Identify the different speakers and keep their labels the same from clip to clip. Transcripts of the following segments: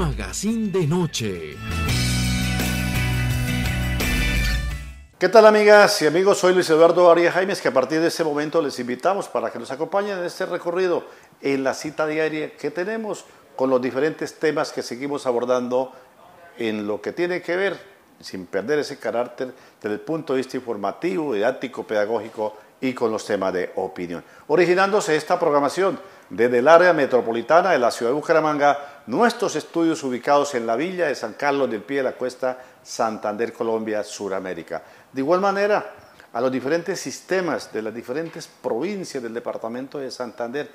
Speaker 1: Magazine de Noche.
Speaker 2: ¿Qué tal, amigas y amigos? Soy Luis Eduardo Arias Jaimes, que a partir de este momento les invitamos para que nos acompañen en este recorrido en la cita diaria que tenemos con los diferentes temas que seguimos abordando en lo que tiene que ver, sin perder ese carácter, desde el punto de vista informativo, didáctico, pedagógico y con los temas de opinión. Originándose esta programación desde el área metropolitana de la ciudad de Bucaramanga, nuestros estudios ubicados en la villa de San Carlos del Pie de la Cuesta, Santander, Colombia, Suramérica. De igual manera, a los diferentes sistemas de las diferentes provincias del departamento de Santander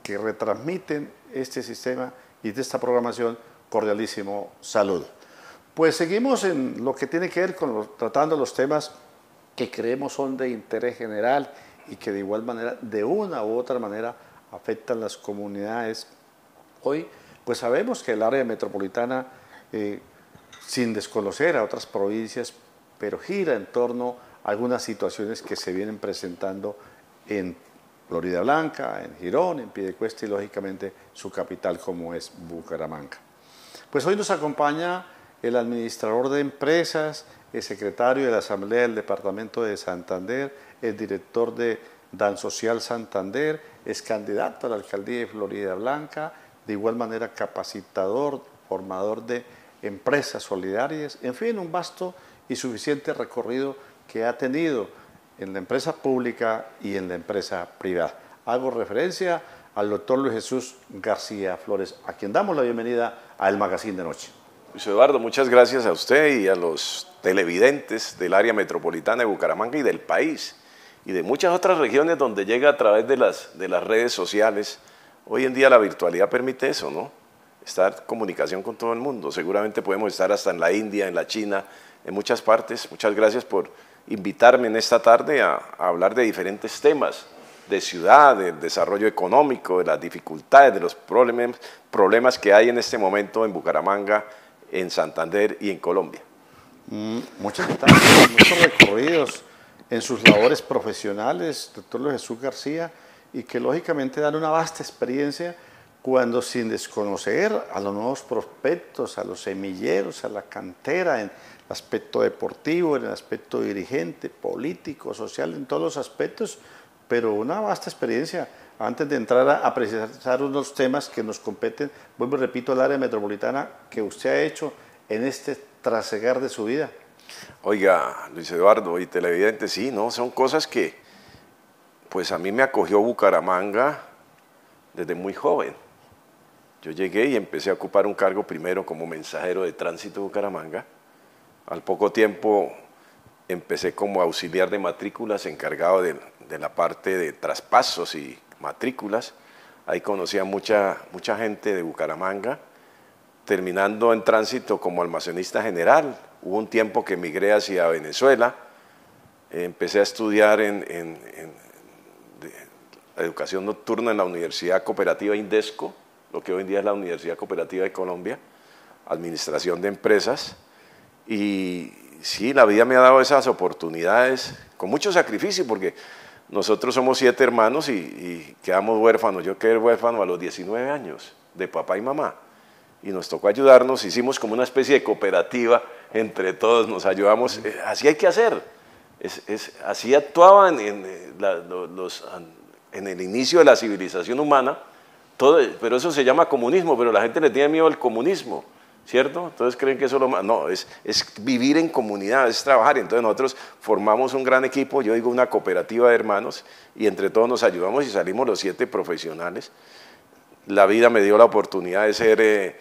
Speaker 2: que retransmiten este sistema y de esta programación, cordialísimo saludo. Pues seguimos en lo que tiene que ver con tratando los temas que creemos son de interés general y que de igual manera, de una u otra manera, afectan las comunidades. Hoy, pues sabemos que el área metropolitana, sin desconocer a otras provincias, pero gira en torno a algunas situaciones que se vienen presentando en Florida Blanca, en Girón, en Piedecuesta y lógicamente su capital como es Bucaramanga. Pues hoy nos acompaña el administrador de empresas, el secretario de la Asamblea del Departamento de Santander, el director de Dan Social Santander, es candidato a la alcaldía de Florida Blanca, de igual manera capacitador, formador de empresas solidarias, en fin, un vasto y suficiente recorrido que ha tenido en la empresa pública y en la empresa privada. Hago referencia al doctor Luis Jesús García Flores, a quien damos la bienvenida al Magazine de Noche.
Speaker 3: Luis Eduardo, muchas gracias a usted y a los televidentes del área metropolitana de Bucaramanga y del país y de muchas otras regiones donde llega a través de las redes sociales. Hoy en día la virtualidad permite eso, ¿no? Estar en comunicación con todo el mundo. Seguramente podemos estar hasta en la India, en la China, en muchas partes. Muchas gracias por invitarme en esta tarde a hablar de diferentes temas, de ciudad, del desarrollo económico, de las dificultades, de los problemas que hay en este momento en Bucaramanga, en Santander y en Colombia.
Speaker 2: Muchas gracias, muchos recorridos en sus labores profesionales, doctor Luis Jesús García, y que lógicamente dan una vasta experiencia cuando, sin desconocer a los nuevos prospectos, a los semilleros, a la cantera, en el aspecto deportivo, en el aspecto dirigente, político, social, en todos los aspectos, pero una vasta experiencia antes de entrar a precisar unos temas que nos competen, vuelvo y repito, al área metropolitana que usted ha hecho en este trasegar de su vida.
Speaker 3: Oiga, Luis Eduardo y televidentes, sí, ¿no? Son cosas que, pues a mí me acogió Bucaramanga desde muy joven. Yo llegué y empecé a ocupar un cargo primero como mensajero de tránsito de Bucaramanga. Al poco tiempo empecé como auxiliar de matrículas, encargado de la parte de traspasos y matrículas. Ahí conocí a mucha gente de Bucaramanga, terminando en tránsito como almacenista general. Hubo un tiempo que emigré hacia Venezuela, empecé a estudiar en educación nocturna en la Universidad Cooperativa Indesco, lo que hoy en día es la Universidad Cooperativa de Colombia, administración de empresas, y sí, la vida me ha dado esas oportunidades con mucho sacrificio, porque nosotros somos 7 hermanos y quedamos huérfanos. Yo quedé huérfano a los 19 años, de papá y mamá, y nos tocó ayudarnos, hicimos como una especie de cooperativa, entre todos nos ayudamos, así hay que hacer, así actuaban en el inicio de la civilización humana, pero eso se llama comunismo, pero la gente le tiene miedo al comunismo, ¿cierto? Entonces creen que eso no, es vivir en comunidad, es trabajar. Entonces nosotros formamos un gran equipo, yo digo una cooperativa de hermanos, y entre todos nos ayudamos y salimos los 7 profesionales. La vida me dio la oportunidad de ser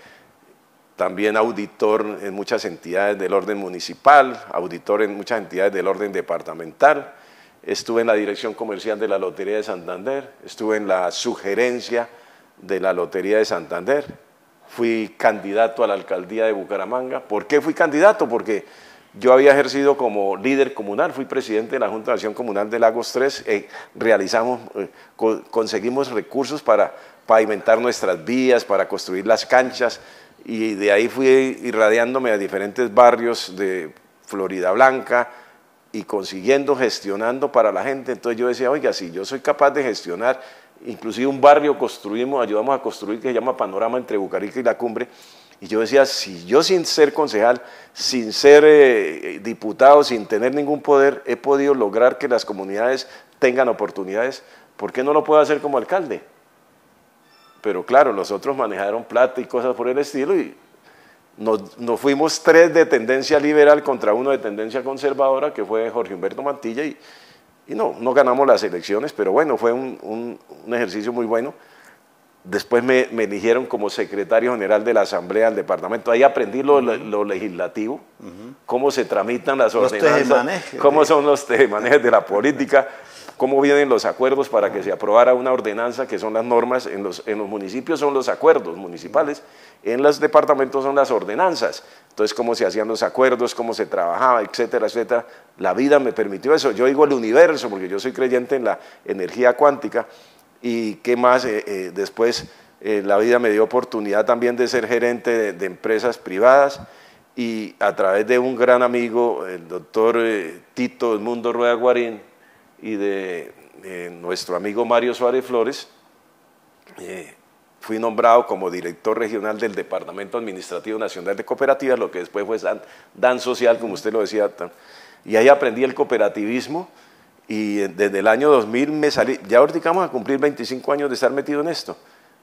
Speaker 3: también auditor en muchas entidades del orden municipal, auditor en muchas entidades del orden departamental. Estuve en la dirección comercial de la Lotería de Santander, estuve en la sugerencia de la Lotería de Santander, fui candidato a la alcaldía de Bucaramanga. ¿Por qué fui candidato? Porque yo había ejercido como líder comunal, fui presidente de la Junta de Acción Comunal de Lagos 3, conseguimos recursos para pavimentar nuestras vías, para construir las canchas, y de ahí fui irradiándome a diferentes barrios de Florida Blanca y gestionando para la gente. Entonces yo decía, oiga, si yo soy capaz de gestionar, inclusive un barrio ayudamos a construir que se llama Panorama entre Bucarica y La Cumbre, Y yo decía, si yo sin ser concejal, sin ser diputado, sin tener ningún poder, he podido lograr que las comunidades tengan oportunidades, ¿por qué no lo puedo hacer como alcalde? Pero claro, los otros manejaron plata y cosas por el estilo y nos fuimos 3 de tendencia liberal contra 1 de tendencia conservadora, que fue Jorge Humberto Mantilla, y no ganamos las elecciones, pero bueno, fue un ejercicio muy bueno. Después me eligieron como secretario general de la Asamblea del departamento. Ahí aprendí lo legislativo, cómo se tramitan las ordenanzas, cómo son los tejemanejes de la política, cómo vienen los acuerdos para que se aprobara una ordenanza, que son las normas. En los municipios son los acuerdos municipales, en los departamentos son las ordenanzas. Entonces, cómo se hacían los acuerdos, cómo se trabajaba, etcétera, etcétera. La vida me permitió eso. Yo digo el universo, porque yo soy creyente en la energía cuántica. Y qué más, después la vida me dio oportunidad también de ser gerente de empresas privadas, y a través de un gran amigo, el doctor Tito Edmundo Rueda Guarín, y de nuestro amigo Mario Suárez Flores, fui nombrado como director regional del Departamento Administrativo Nacional de Cooperativas, lo que después fue DAN Social, como usted lo decía, y ahí aprendí el cooperativismo. Y desde el año 2000 me salí, ya ahorita vamos a cumplir 25 años de estar metido en esto,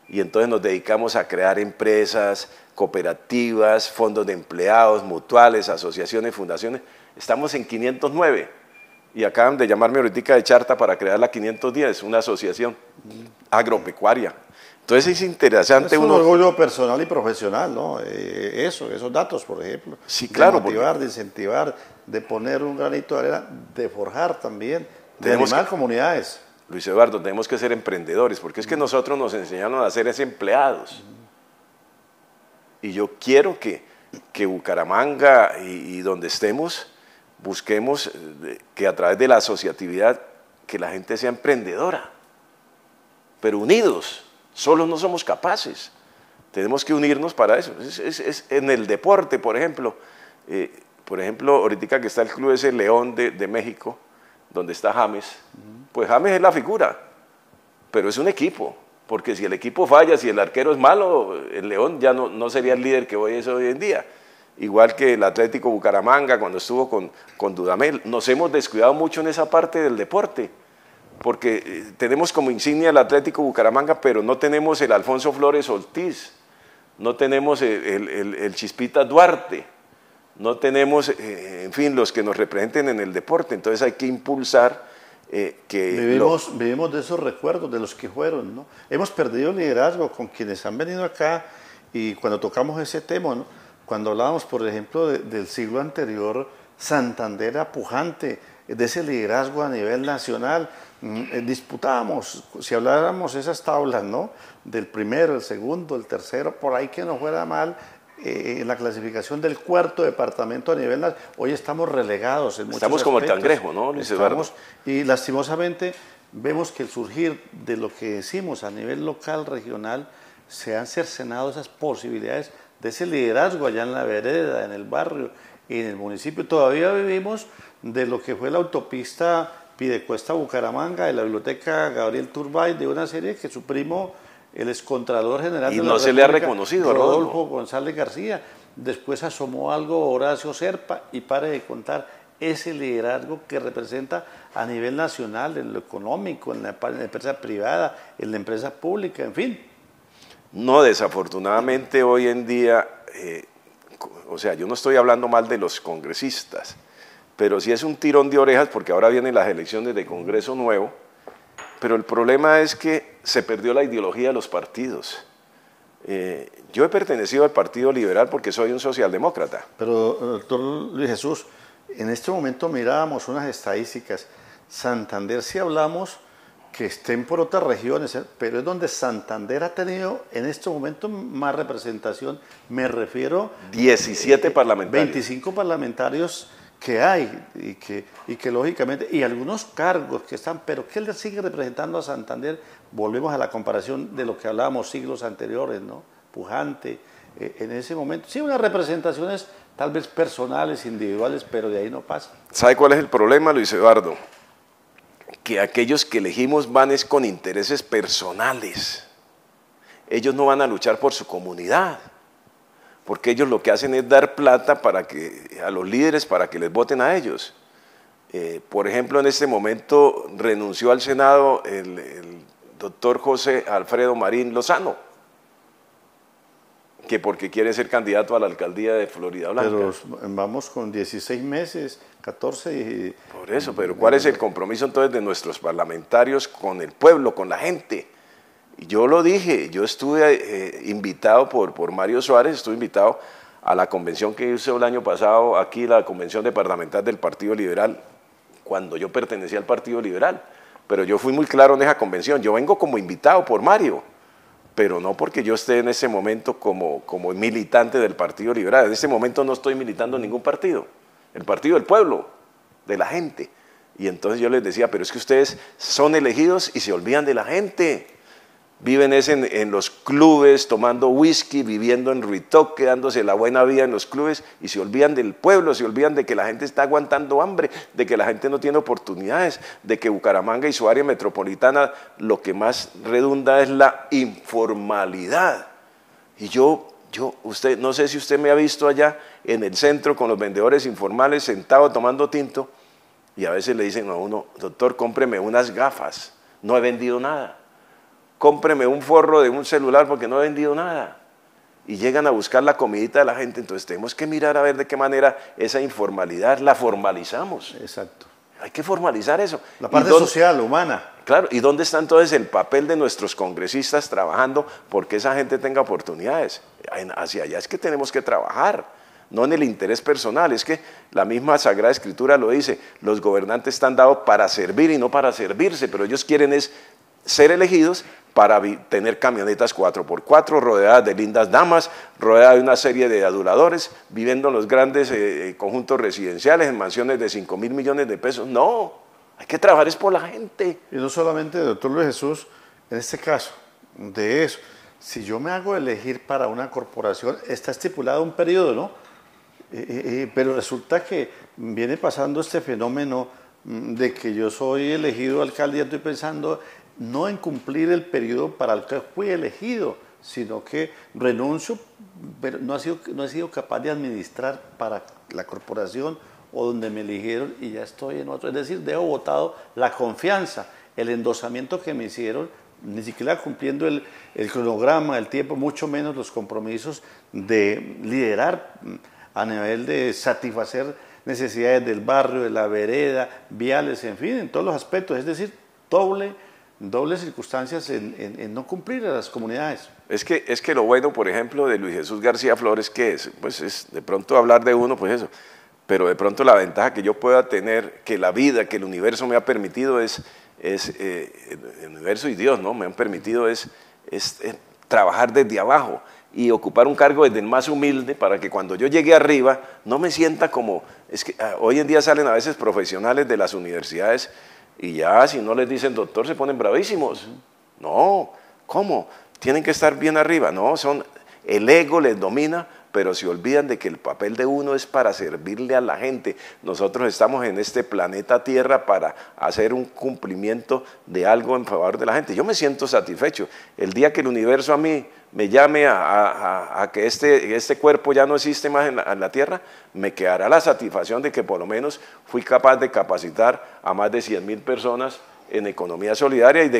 Speaker 3: y entonces nos dedicamos a crear empresas, cooperativas, fondos de empleados, mutuales, asociaciones, fundaciones. Estamos en 509, y acaban de llamarme ahorita de Charta para crear la 510, una asociación agropecuaria. Entonces es interesante.
Speaker 2: Es un orgullo personal y profesional, ¿no? Esos datos, por ejemplo.
Speaker 3: Sí, claro.
Speaker 2: De motivar, de incentivar, de poner un granito de arena, de forjar también, de animar comunidades.
Speaker 3: Luis Eduardo, tenemos que ser emprendedores, porque es que nosotros nos enseñaron a ser empleados. Y yo quiero que Bucaramanga y donde estemos, busquemos que a través de la asociatividad, que la gente sea emprendedora, pero unidos. Solos no somos capaces, tenemos que unirnos para eso. Es en el deporte, por ejemplo, ahorita que está el club ese León de México, donde está James, pues James es la figura, pero es un equipo, porque si el equipo falla, si el arquero es malo, el León ya no sería el líder que hoy es hoy en día. Igual que el Atlético Bucaramanga cuando estuvo con Dudamel. Nos hemos descuidado mucho en esa parte del deporte, porque tenemos como insignia el Atlético Bucaramanga, pero no tenemos el Alfonso Flores Ortiz, no tenemos el Chispita Duarte, no tenemos, en fin, los que nos representen en el deporte. Entonces hay que impulsar que...
Speaker 2: Vivimos de esos recuerdos, de los que fueron, ¿no? Hemos perdido liderazgo con quienes han venido acá, y cuando tocamos ese tema, ¿no? Cuando hablábamos, por ejemplo, del siglo anterior, Santander era pujante de ese liderazgo a nivel nacional. Disputábamos, si habláramos esas tablas, ¿no? Del primero, el segundo, el tercero, por ahí que no fuera mal, en la clasificación del 4.º departamento a nivel nacional. Hoy estamos relegados en muchos
Speaker 3: Estamos como
Speaker 2: aspectos.
Speaker 3: el cangrejo, ¿no, Luis Eduardo?
Speaker 2: Y lastimosamente vemos que el surgir de lo que decimos a nivel local, regional, se han cercenado esas posibilidades de ese liderazgo allá en la vereda, en el barrio y en el municipio. Todavía vivimos de lo que fue la autopista Pidecuesta-Bucaramanga, de la biblioteca Gabriel Turbay, de una serie que su primo, el excontralor general de la
Speaker 3: no se le ha reconocido,
Speaker 2: Rodolfo González García. Después asomó algo Horacio Serpa, y pare de contar ese liderazgo que representa a nivel nacional, en lo económico, en la empresa privada, en la empresa pública, en fin.
Speaker 3: No, desafortunadamente hoy en día, o sea, yo no estoy hablando mal de los congresistas, pero sí es un tirón de orejas, porque ahora vienen las elecciones de Congreso nuevo, pero el problema es que se perdió la ideología de los partidos. Yo he pertenecido al Partido Liberal porque soy un socialdemócrata.
Speaker 2: Pero, doctor Luis Jesús, en este momento mirábamos unas estadísticas. Santander, si hablamos que estén por otras regiones, pero es donde Santander ha tenido en este momento más representación. Me refiero...
Speaker 3: 17 parlamentarios.
Speaker 2: 25 parlamentarios que hay, y que lógicamente, y algunos cargos que están, pero ¿qué le sigue representando a Santander? Volvemos a la comparación de lo que hablábamos siglos anteriores, ¿no? Pujante, en ese momento. Sí, unas representaciones tal vez personales, individuales, pero de ahí no pasa.
Speaker 3: ¿Sabe cuál es el problema, Luis Eduardo? Que aquellos que elegimos van es con intereses personales. Ellos no van a luchar por su comunidad. porque ellos lo que hacen es dar plata a los líderes para que les voten a ellos. Por ejemplo, en este momento renunció al Senado el doctor José Alfredo Marín Lozano, que porque quiere ser candidato a la alcaldía de Florida Blanca.
Speaker 2: Pero vamos con 16 meses, 14 y...
Speaker 3: Por eso, pero ¿cuál es el compromiso entonces de nuestros parlamentarios con el pueblo, con la gente? Y yo lo dije, yo estuve invitado por Mario Suárez, estuve invitado a la convención que hizo el año pasado, aquí la convención departamental del Partido Liberal, cuando yo pertenecía al Partido Liberal, pero yo fui muy claro en esa convención, yo vengo como invitado por Mario, pero no porque yo esté en ese momento como militante del Partido Liberal. En ese momento no estoy militando en ningún partido, el partido del pueblo, de la gente. Y entonces yo les decía, pero es que ustedes son elegidos y se olvidan de la gente. Viven en los clubes, tomando whisky, viviendo en Ritoque, dándose la buena vida en los clubes, y se olvidan del pueblo, se olvidan de que la gente está aguantando hambre, de que la gente no tiene oportunidades, de que Bucaramanga y su área metropolitana lo que más redunda es la informalidad. Y usted, no sé si usted me ha visto allá en el centro con los vendedores informales sentados tomando tinto, y a veces le dicen a uno, doctor, cómpreme unas gafas, no he vendido nada. Cómpreme un forro de un celular porque no he vendido nada. Y llegan a buscar la comidita de la gente, entonces tenemos que mirar a ver de qué manera esa informalidad la formalizamos.
Speaker 2: Exacto.
Speaker 3: Hay que formalizar eso.
Speaker 2: La parte social, humana.
Speaker 3: Claro, ¿y dónde está entonces el papel de nuestros congresistas trabajando porque esa gente tenga oportunidades? Hacia allá es que tenemos que trabajar, no en el interés personal. Es que la misma Sagrada Escritura lo dice, los gobernantes están dados para servir y no para servirse, pero ellos quieren es ser elegidos para tener camionetas 4x4, rodeadas de lindas damas, rodeadas de una serie de aduladores, viviendo en los grandes conjuntos residenciales, en mansiones de 5.000 millones de pesos. No, hay que trabajar es por la gente.
Speaker 2: Y no solamente, doctor Luis Jesús, en este caso, de eso, si yo me hago elegir para una corporación, está estipulado un periodo, ¿no? Pero resulta que viene pasando este fenómeno de que yo soy elegido alcalde y estoy pensando no en cumplir el periodo para el que fui elegido, sino que renuncio, pero no he sido capaz de administrar para la corporación o donde me eligieron y ya estoy en otro. Es decir, dejo botado la confianza, el endosamiento que me hicieron, ni siquiera cumpliendo el cronograma, el tiempo, mucho menos los compromisos de liderar a nivel de satisfacer necesidades del barrio, de la vereda, viales, en fin, en todos los aspectos. Es decir, dobles circunstancias en no cumplir a las comunidades.
Speaker 3: Es que lo bueno, por ejemplo, de Luis Jesús García Flores, que pues es de pronto hablar de uno, pues eso, pero de pronto la ventaja que yo pueda tener, que la vida, que el universo me ha permitido el universo y Dios, ¿no? Me han permitido es trabajar desde abajo y ocupar un cargo desde el más humilde para que cuando yo llegue arriba no me sienta como, es que hoy en día salen a veces profesionales de las universidades y ya si no les dicen doctor se ponen bravísimos. No, ¿cómo? Tienen que estar bien arriba. No, el ego les domina, pero se olvidan de que el papel de uno es para servirle a la gente. Nosotros estamos en este planeta Tierra para hacer un cumplimiento de algo en favor de la gente. Yo me siento satisfecho. El día que el universo a mí me llame a que este cuerpo ya no existe más en la Tierra, me quedará la satisfacción de que por lo menos fui capaz de capacitar a más de 100.000 personas en economía solidaria y de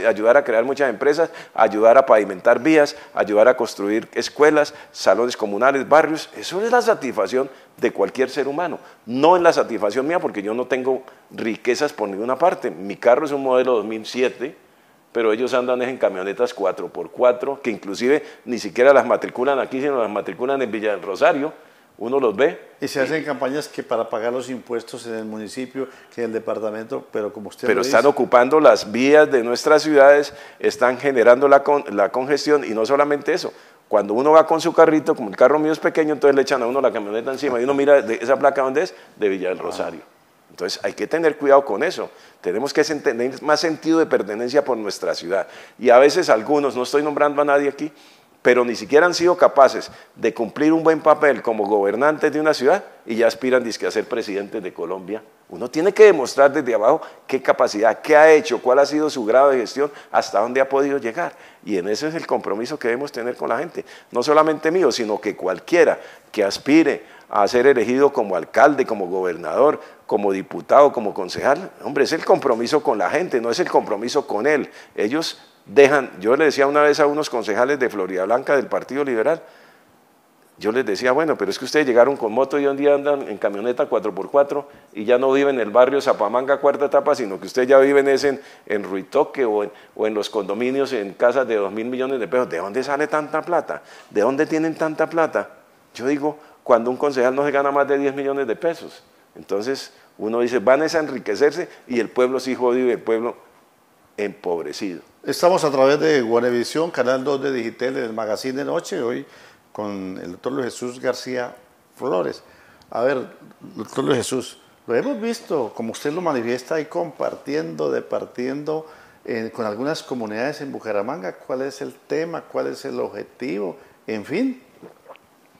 Speaker 3: ayudar a crear muchas empresas, ayudar a pavimentar vías, ayudar a construir escuelas, salones comunales, barrios. Eso es la satisfacción de cualquier ser humano. No es la satisfacción mía porque yo no tengo riquezas por ninguna parte. Mi carro es un modelo 2007, pero ellos andan en camionetas 4x4, que inclusive ni siquiera las matriculan aquí, sino las matriculan en Villa del Rosario. Uno los ve.
Speaker 2: Y se hacen campañas que para pagar los impuestos en el municipio, que en el departamento, pero como usted
Speaker 3: pero
Speaker 2: lo
Speaker 3: están
Speaker 2: dice,
Speaker 3: ocupando las vías de nuestras ciudades, están generando la congestión y no solamente eso. Cuando uno va con su carrito, como el carro mío es pequeño, entonces le echan a uno la camioneta encima y uno mira esa placa, ¿dónde es? De Villa del Rosario. Entonces hay que tener cuidado con eso. Tenemos que tener más sentido de pertenencia por nuestra ciudad. Y a veces algunos, no estoy nombrando a nadie aquí, pero ni siquiera han sido capaces de cumplir un buen papel como gobernantes de una ciudad y ya aspiran dizque a ser presidentes de Colombia. Uno tiene que demostrar desde abajo qué capacidad, qué ha hecho, cuál ha sido su grado de gestión, hasta dónde ha podido llegar. Y en ese es el compromiso que debemos tener con la gente. No solamente mío, sino que cualquiera que aspire a ser elegido como alcalde, como gobernador, como diputado, como concejal, hombre, es el compromiso con la gente, no es el compromiso con él. Ellos dejan, yo le decía una vez a unos concejales de Floridablanca del Partido Liberal, yo les decía, bueno, pero es que ustedes llegaron con moto y un día andan en camioneta 4x4 y ya no viven en el barrio Zapamanga, cuarta etapa, sino que ustedes ya viven en Ruitoque o en los condominios en casas de 2.000 millones de pesos. ¿De dónde sale tanta plata? ¿De dónde tienen tanta plata? Yo digo, cuando un concejal no se gana más de 10 millones de pesos. Entonces uno dice, van a enriquecerse y el pueblo sí jodido y el pueblo empobrecido.
Speaker 2: Estamos a través de Guanevisión, Canal 2 de Digitel, en el Magazine de Noche, hoy con el doctor Luis Jesús García Flores. A ver, doctor Luis Jesús, lo hemos visto, como usted lo manifiesta ahí, compartiendo, departiendo con algunas comunidades en Bucaramanga. ¿Cuál es el tema? ¿Cuál es el objetivo? En fin,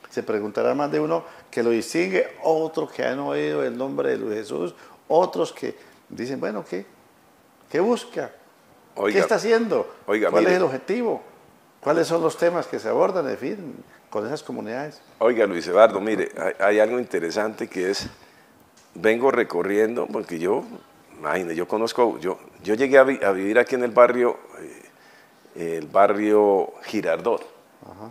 Speaker 2: se preguntará más de uno que lo distingue, otros que han oído el nombre de Luis Jesús, otros que dicen, bueno, ¿qué busca?
Speaker 3: Oiga,
Speaker 2: ¿qué está haciendo?
Speaker 3: Oiga,
Speaker 2: ¿Cuál
Speaker 3: mire,
Speaker 2: es el objetivo? ¿Cuáles son los temas que se abordan, en fin, con esas comunidades?
Speaker 3: Oiga, Luis Eduardo, mire, hay algo interesante que es, vengo recorriendo, porque yo, imagínate, yo conozco, yo llegué a vivir aquí en el barrio Girardot,
Speaker 2: Ajá.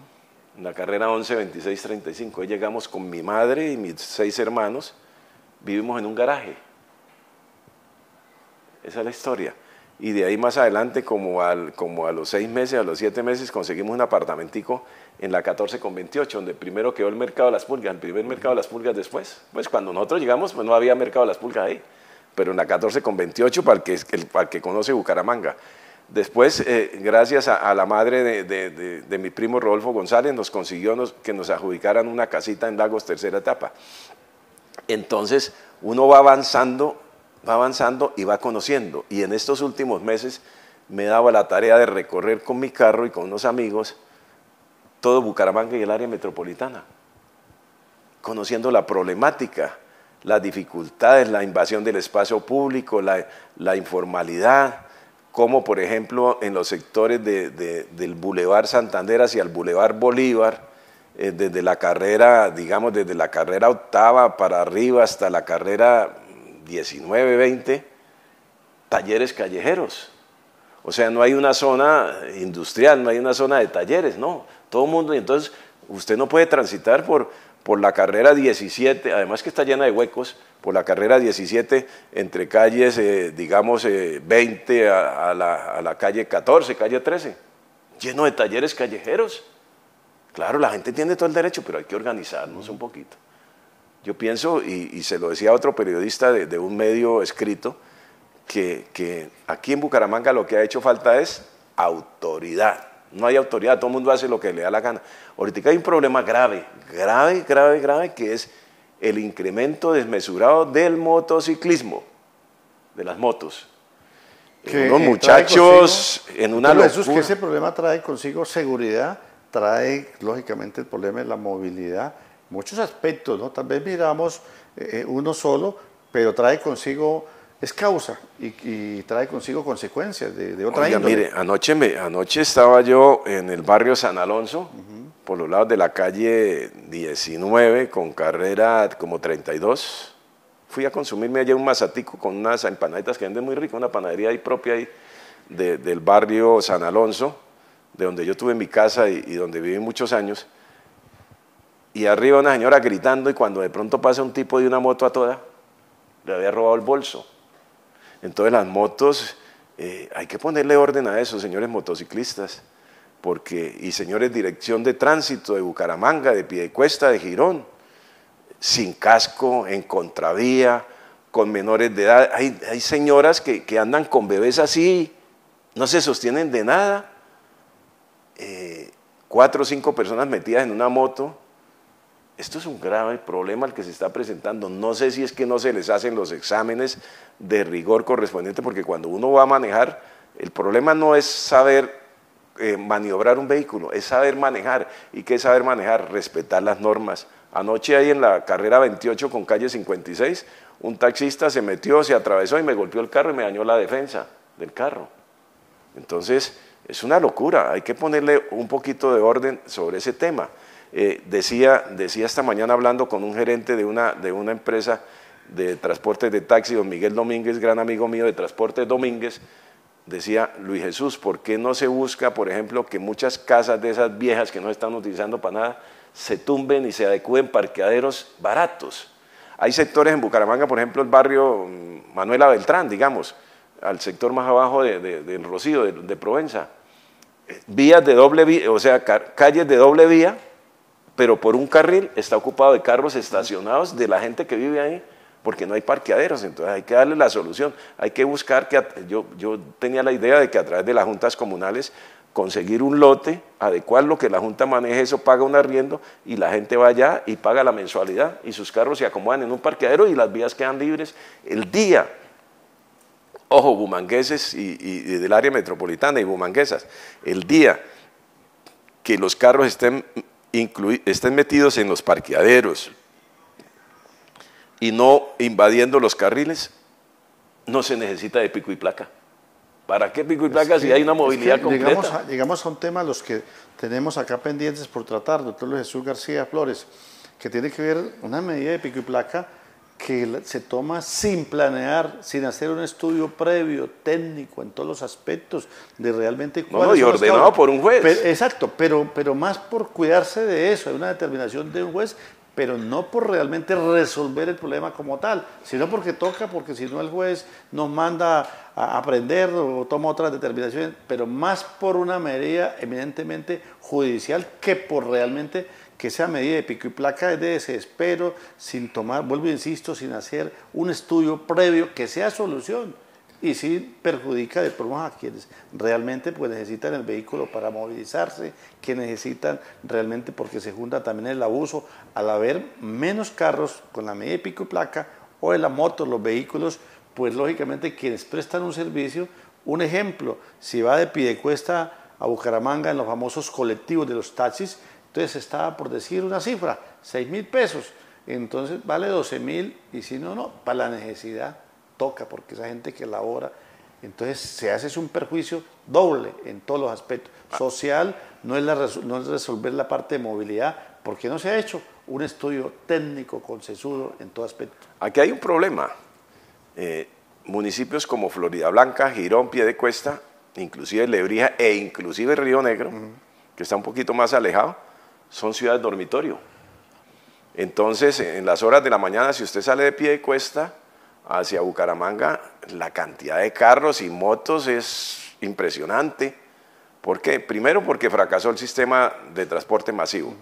Speaker 3: en la carrera 112635. Ahí llegamos con mi madre y mis 6 hermanos, vivimos en un garaje. Esa es la historia. Y de ahí más adelante, como a los 6 meses, a los 7 meses, conseguimos un apartamentico en la 14 con 28, donde primero quedó el mercado de las pulgas, el primer mercado de las pulgas después. Pues cuando nosotros llegamos, pues no había mercado de las pulgas ahí, pero en la 14 con 28 para el que conoce Bucaramanga. Después, gracias a la madre de mi primo Rodolfo González, nos consiguió que nos adjudicaran una casita en Lagos, tercera etapa. Entonces, uno va avanzando y va conociendo. Y en estos últimos meses me he dado la tarea de recorrer con mi carro y con unos amigos todo Bucaramanga y el área metropolitana, conociendo la problemática, las dificultades, la invasión del espacio público, la informalidad, como por ejemplo en los sectores del Boulevard Santander hacia el Boulevard Bolívar, desde la carrera, digamos, desde la carrera 8ª para arriba hasta la carrera 19, 20, talleres callejeros. O sea, no hay una zona industrial, no hay una zona de talleres, no. Todo el mundo, y entonces usted no puede transitar por la carrera 17, además que está llena de huecos, por la carrera 17 entre calles, digamos, 20 a la calle 14, calle 13, lleno de talleres callejeros. Claro, la gente tiene todo el derecho, pero hay que organizarnos un poquito. Yo pienso, y se lo decía a otro periodista de un medio escrito, que aquí en Bucaramanga lo que ha hecho falta es autoridad. No hay autoridad, todo el mundo hace lo que le da la gana. Ahorita hay un problema grave, que es el incremento desmesurado del motociclismo, de las motos. Unos muchachos en una locura.
Speaker 2: Jesús, que ese problema trae consigo seguridad, trae lógicamente el problema de la movilidad, muchos aspectos, ¿no? Tal vez miramos uno solo, pero trae consigo, es causa y trae consigo consecuencias de otra índole.
Speaker 3: Mire, anoche estaba yo en el barrio San Alonso, por los lados de la calle 19, con carrera como 32. Fui a consumirme allá un mazatico con unas empanaditas que venden muy rico, una panadería ahí propia ahí del barrio San Alonso, de donde yo tuve mi casa y donde viví muchos años. Y arriba una señora gritando, y cuando de pronto pasa un tipo de una moto a toda, le había robado el bolso. Entonces las motos, hay que ponerle orden a eso, señores motociclistas, y señores dirección de tránsito de Bucaramanga, de Piedecuesta, de Girón, sin casco, en contravía, con menores de edad. Hay señoras que andan con bebés así, no se sostienen de nada. 4 o 5 personas metidas en una moto. Esto es un grave problema el que se está presentando. No sé si es que no se les hacen los exámenes de rigor correspondiente, porque cuando uno va a manejar, el problema no es saber maniobrar un vehículo, es saber manejar. ¿Y qué es saber manejar? Respetar las normas. Anoche ahí en la carrera 28 con calle 56, un taxista se metió, se atravesó y me golpeó el carro y me dañó la defensa del carro. Entonces, es una locura, hay que ponerle un poquito de orden sobre ese tema. Decía esta mañana hablando con un gerente de una empresa de transportes de taxi, don Miguel Domínguez, gran amigo mío de Transportes Domínguez, decía, Luis Jesús, ¿por qué no se busca, por ejemplo, que muchas casas de esas viejas que no están utilizando para nada, se tumben y se adecúen parqueaderos baratos? Hay sectores en Bucaramanga, por ejemplo, el barrio Manuela Beltrán, digamos, al sector más abajo del Rocío, de Provenza, vías de doble vía, o sea, calles de doble vía, pero por un carril está ocupado de carros estacionados de la gente que vive ahí, porque no hay parqueaderos. Entonces hay que darle la solución, hay que buscar yo tenía la idea de que a través de las juntas comunales conseguir un lote, adecuar lo que la junta maneje, eso paga un arriendo y la gente va allá y paga la mensualidad y sus carros se acomodan en un parqueadero y las vías quedan libres el día. Ojo, bumangueses y del área metropolitana y bumanguesas, el día que los carros estén metidos en los parqueaderos y no invadiendo los carriles, no se necesita de pico y placa. ¿Para qué pico y placa si hay una movilidad completa?
Speaker 2: Llegamos a un tema los que tenemos acá pendientes por tratar, doctor Luis Jesús García Flores, que tiene que ver una medida de pico y placa que se toma sin planear, sin hacer un estudio previo, técnico, en todos los aspectos, de realmente cuáles
Speaker 3: y ordenado por un juez.
Speaker 2: Exacto, pero más por cuidarse de eso, hay una determinación de un juez, pero no por realmente resolver el problema como tal, sino porque toca, porque si no el juez nos manda a aprender o toma otras determinaciones, pero más por una medida eminentemente judicial que por realmente que esa medida de pico y placa es de desespero, sin tomar, vuelvo e insisto, sin hacer un estudio previo que sea solución y sí perjudica de forma a quienes realmente pues necesitan el vehículo para movilizarse, que necesitan realmente porque se junta también el abuso al haber menos carros con la medida de pico y placa o en la moto, los vehículos, pues lógicamente quienes prestan un servicio, un ejemplo, si va de Piedecuesta a Bucaramanga en los famosos colectivos de los taxis, entonces estaba por decir una cifra, 6.000 pesos, entonces vale 12.000 y si no, para la necesidad toca, porque esa gente que labora, entonces se hace un perjuicio doble en todos los aspectos. Social no es resolver la parte de movilidad, porque no se ha hecho un estudio técnico, concesudo en todo aspecto.
Speaker 3: Aquí hay un problema. Municipios como Floridablanca, Girón, Piedecuesta, inclusive Lebrija e inclusive Río Negro, que está un poquito más alejado, son ciudades dormitorio. Entonces, en las horas de la mañana, si usted sale de Piedecuesta hacia Bucaramanga, la cantidad de carros y motos es impresionante. ¿Por qué? Primero porque fracasó el sistema de transporte masivo.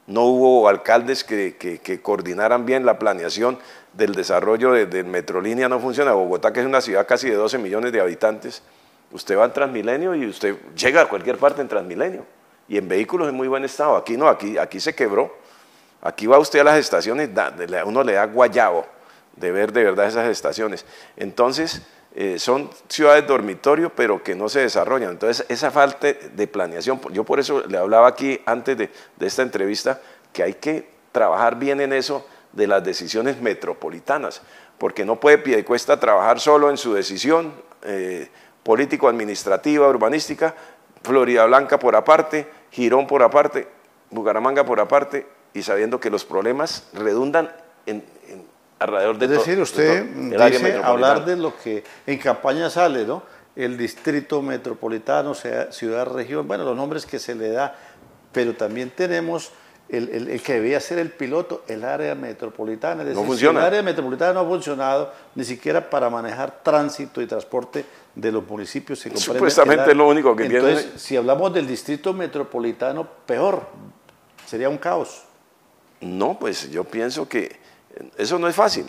Speaker 3: No hubo alcaldes que coordinaran bien la planeación del desarrollo de Metrolínea, no funciona. Bogotá, que es una ciudad casi de 12 millones de habitantes, usted va en Transmilenio y usted llega a cualquier parte en Transmilenio. Y en vehículos en muy buen estado. Aquí no, aquí se quebró. Aquí va usted a las estaciones, uno le da guayabo de ver de verdad esas estaciones. Entonces, son ciudades dormitorio, pero que no se desarrollan. Entonces, esa falta de planeación, yo por eso le hablaba aquí antes de esta entrevista, que hay que trabajar bien en eso de las decisiones metropolitanas, porque no puede Piedecuesta trabajar solo en su decisión político-administrativa, urbanística, Floridablanca por aparte, Girón por aparte, Bucaramanga por aparte, y sabiendo que los problemas redundan alrededor de todo.
Speaker 2: Es decir, usted dice hablar de lo que en campaña sale, ¿no? El distrito metropolitano, ciudad, región, bueno, los nombres que se le da, pero también tenemos el que debía ser el piloto, el área metropolitana. Es decir,
Speaker 3: no funciona.
Speaker 2: El área metropolitana no ha funcionado ni siquiera para manejar tránsito y transporte de los municipios.
Speaker 3: Supuestamente es lo único que tiene.
Speaker 2: Entonces, si hablamos del distrito metropolitano, peor, sería un caos.
Speaker 3: No, pues yo pienso que eso no es fácil,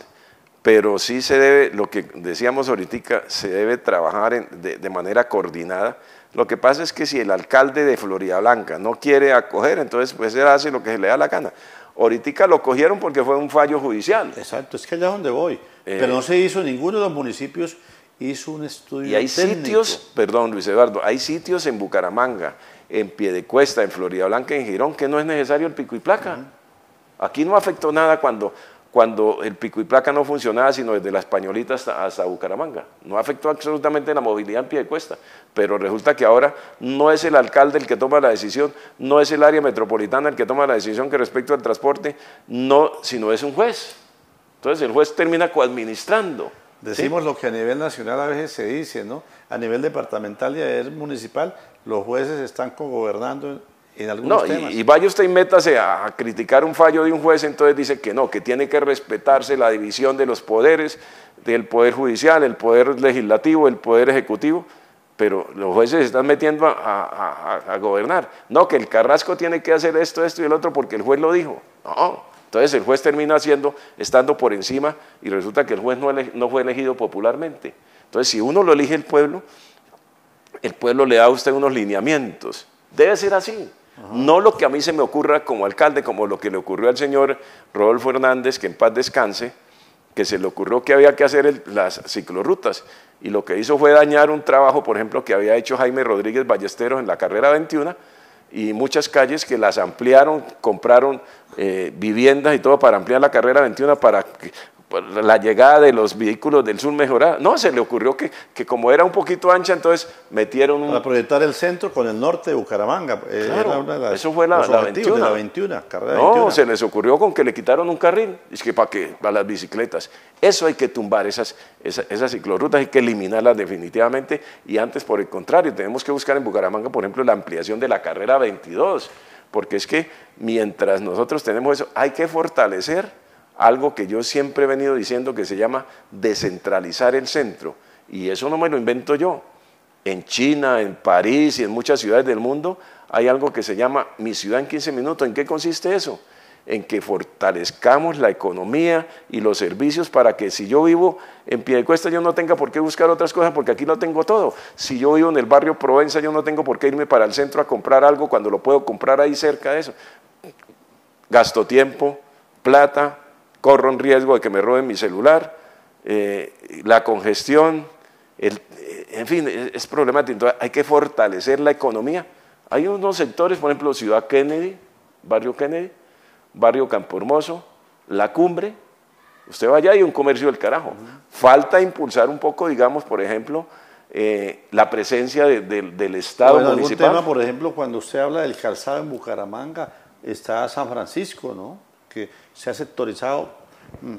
Speaker 3: pero sí se debe, lo que decíamos ahorita, se debe trabajar de manera coordinada. Lo que pasa es que si el alcalde de Floridablanca no quiere acoger, entonces pues él hace lo que se le da la gana. Ahorita lo cogieron porque fue un fallo judicial.
Speaker 2: Exacto, es que allá es donde voy. Pero no se hizo ninguno de los municipios hizo un estudio
Speaker 3: Y hay
Speaker 2: técnico.
Speaker 3: sitios, perdón Luis Eduardo, hay sitios en Bucaramanga, en Piedecuesta, en Florida Blanca, en Girón, que no es necesario el pico y placa. Aquí no afectó nada cuando el pico y placa no funcionaba, sino desde La Españolita hasta Bucaramanga. No afectó absolutamente la movilidad en Piedecuesta, pero resulta que ahora no es el alcalde el que toma la decisión, no es el área metropolitana el que toma la decisión que respecto al transporte, no, sino es un juez. Entonces el juez termina coadministrando.
Speaker 2: Decimos
Speaker 3: ¿sí?
Speaker 2: lo que a nivel nacional a veces se dice, ¿no? A nivel departamental y a nivel municipal, los jueces están cogobernando en algunos temas.
Speaker 3: Y vaya usted y métase a criticar un fallo de un juez, entonces dice que no, que tiene que respetarse la división de los poderes, del poder judicial, el poder legislativo, el poder ejecutivo, pero los jueces se están metiendo a gobernar. No, que el Carrasco tiene que hacer esto y el otro porque el juez lo dijo. No, entonces el juez termina estando por encima y resulta que el juez no fue elegido popularmente. Entonces si uno lo elige el pueblo le da a usted unos lineamientos. Debe ser así. No lo que a mí se me ocurra como alcalde, como lo que le ocurrió al señor Rodolfo Hernández, que en paz descanse, que se le ocurrió que había que hacer las ciclorrutas, y lo que hizo fue dañar un trabajo, por ejemplo, que había hecho Jaime Rodríguez Ballesteros en la carrera 21, y muchas calles que las ampliaron, compraron viviendas y todo para ampliar la carrera 21 para la llegada de los vehículos del sur mejorada. No, se le ocurrió que como era un poquito ancha, entonces metieron
Speaker 2: para proyectar el centro con el norte de Bucaramanga.
Speaker 3: Claro, eso fue la 21.
Speaker 2: De la 21, carrera
Speaker 3: no,
Speaker 2: 21.
Speaker 3: Se les ocurrió con que le quitaron un carril. Es que para las bicicletas. Eso hay que tumbar, esas ciclorrutas, hay que eliminarlas definitivamente. Y antes, por el contrario, tenemos que buscar en Bucaramanga, por ejemplo, la ampliación de la carrera 22. Porque es que mientras nosotros tenemos eso, hay que fortalecer algo que yo siempre he venido diciendo que se llama descentralizar el centro. Y eso no me lo invento yo. En China, en París y en muchas ciudades del mundo hay algo que se llama Mi Ciudad en 15 Minutos. ¿En qué consiste eso? En que fortalezcamos la economía y los servicios para que si yo vivo en Piedecuesta yo no tenga por qué buscar otras cosas porque aquí lo tengo todo. Si yo vivo en el barrio Provenza yo no tengo por qué irme para el centro a comprar algo cuando lo puedo comprar ahí cerca de eso. Gasto tiempo, plata, corro en riesgo de que me roben mi celular, la congestión, en fin, es problemático. Entonces hay que fortalecer la economía. Hay unos sectores, por ejemplo, Ciudad Kennedy, Barrio Campo Hermoso, La Cumbre, usted va allá y hay un comercio del carajo. Falta impulsar un poco, digamos, por ejemplo, la presencia del Estado municipal.
Speaker 2: Algún tema, por ejemplo, cuando usted habla del calzado en Bucaramanga, está San Francisco, ¿no? Que se ha sectorizado.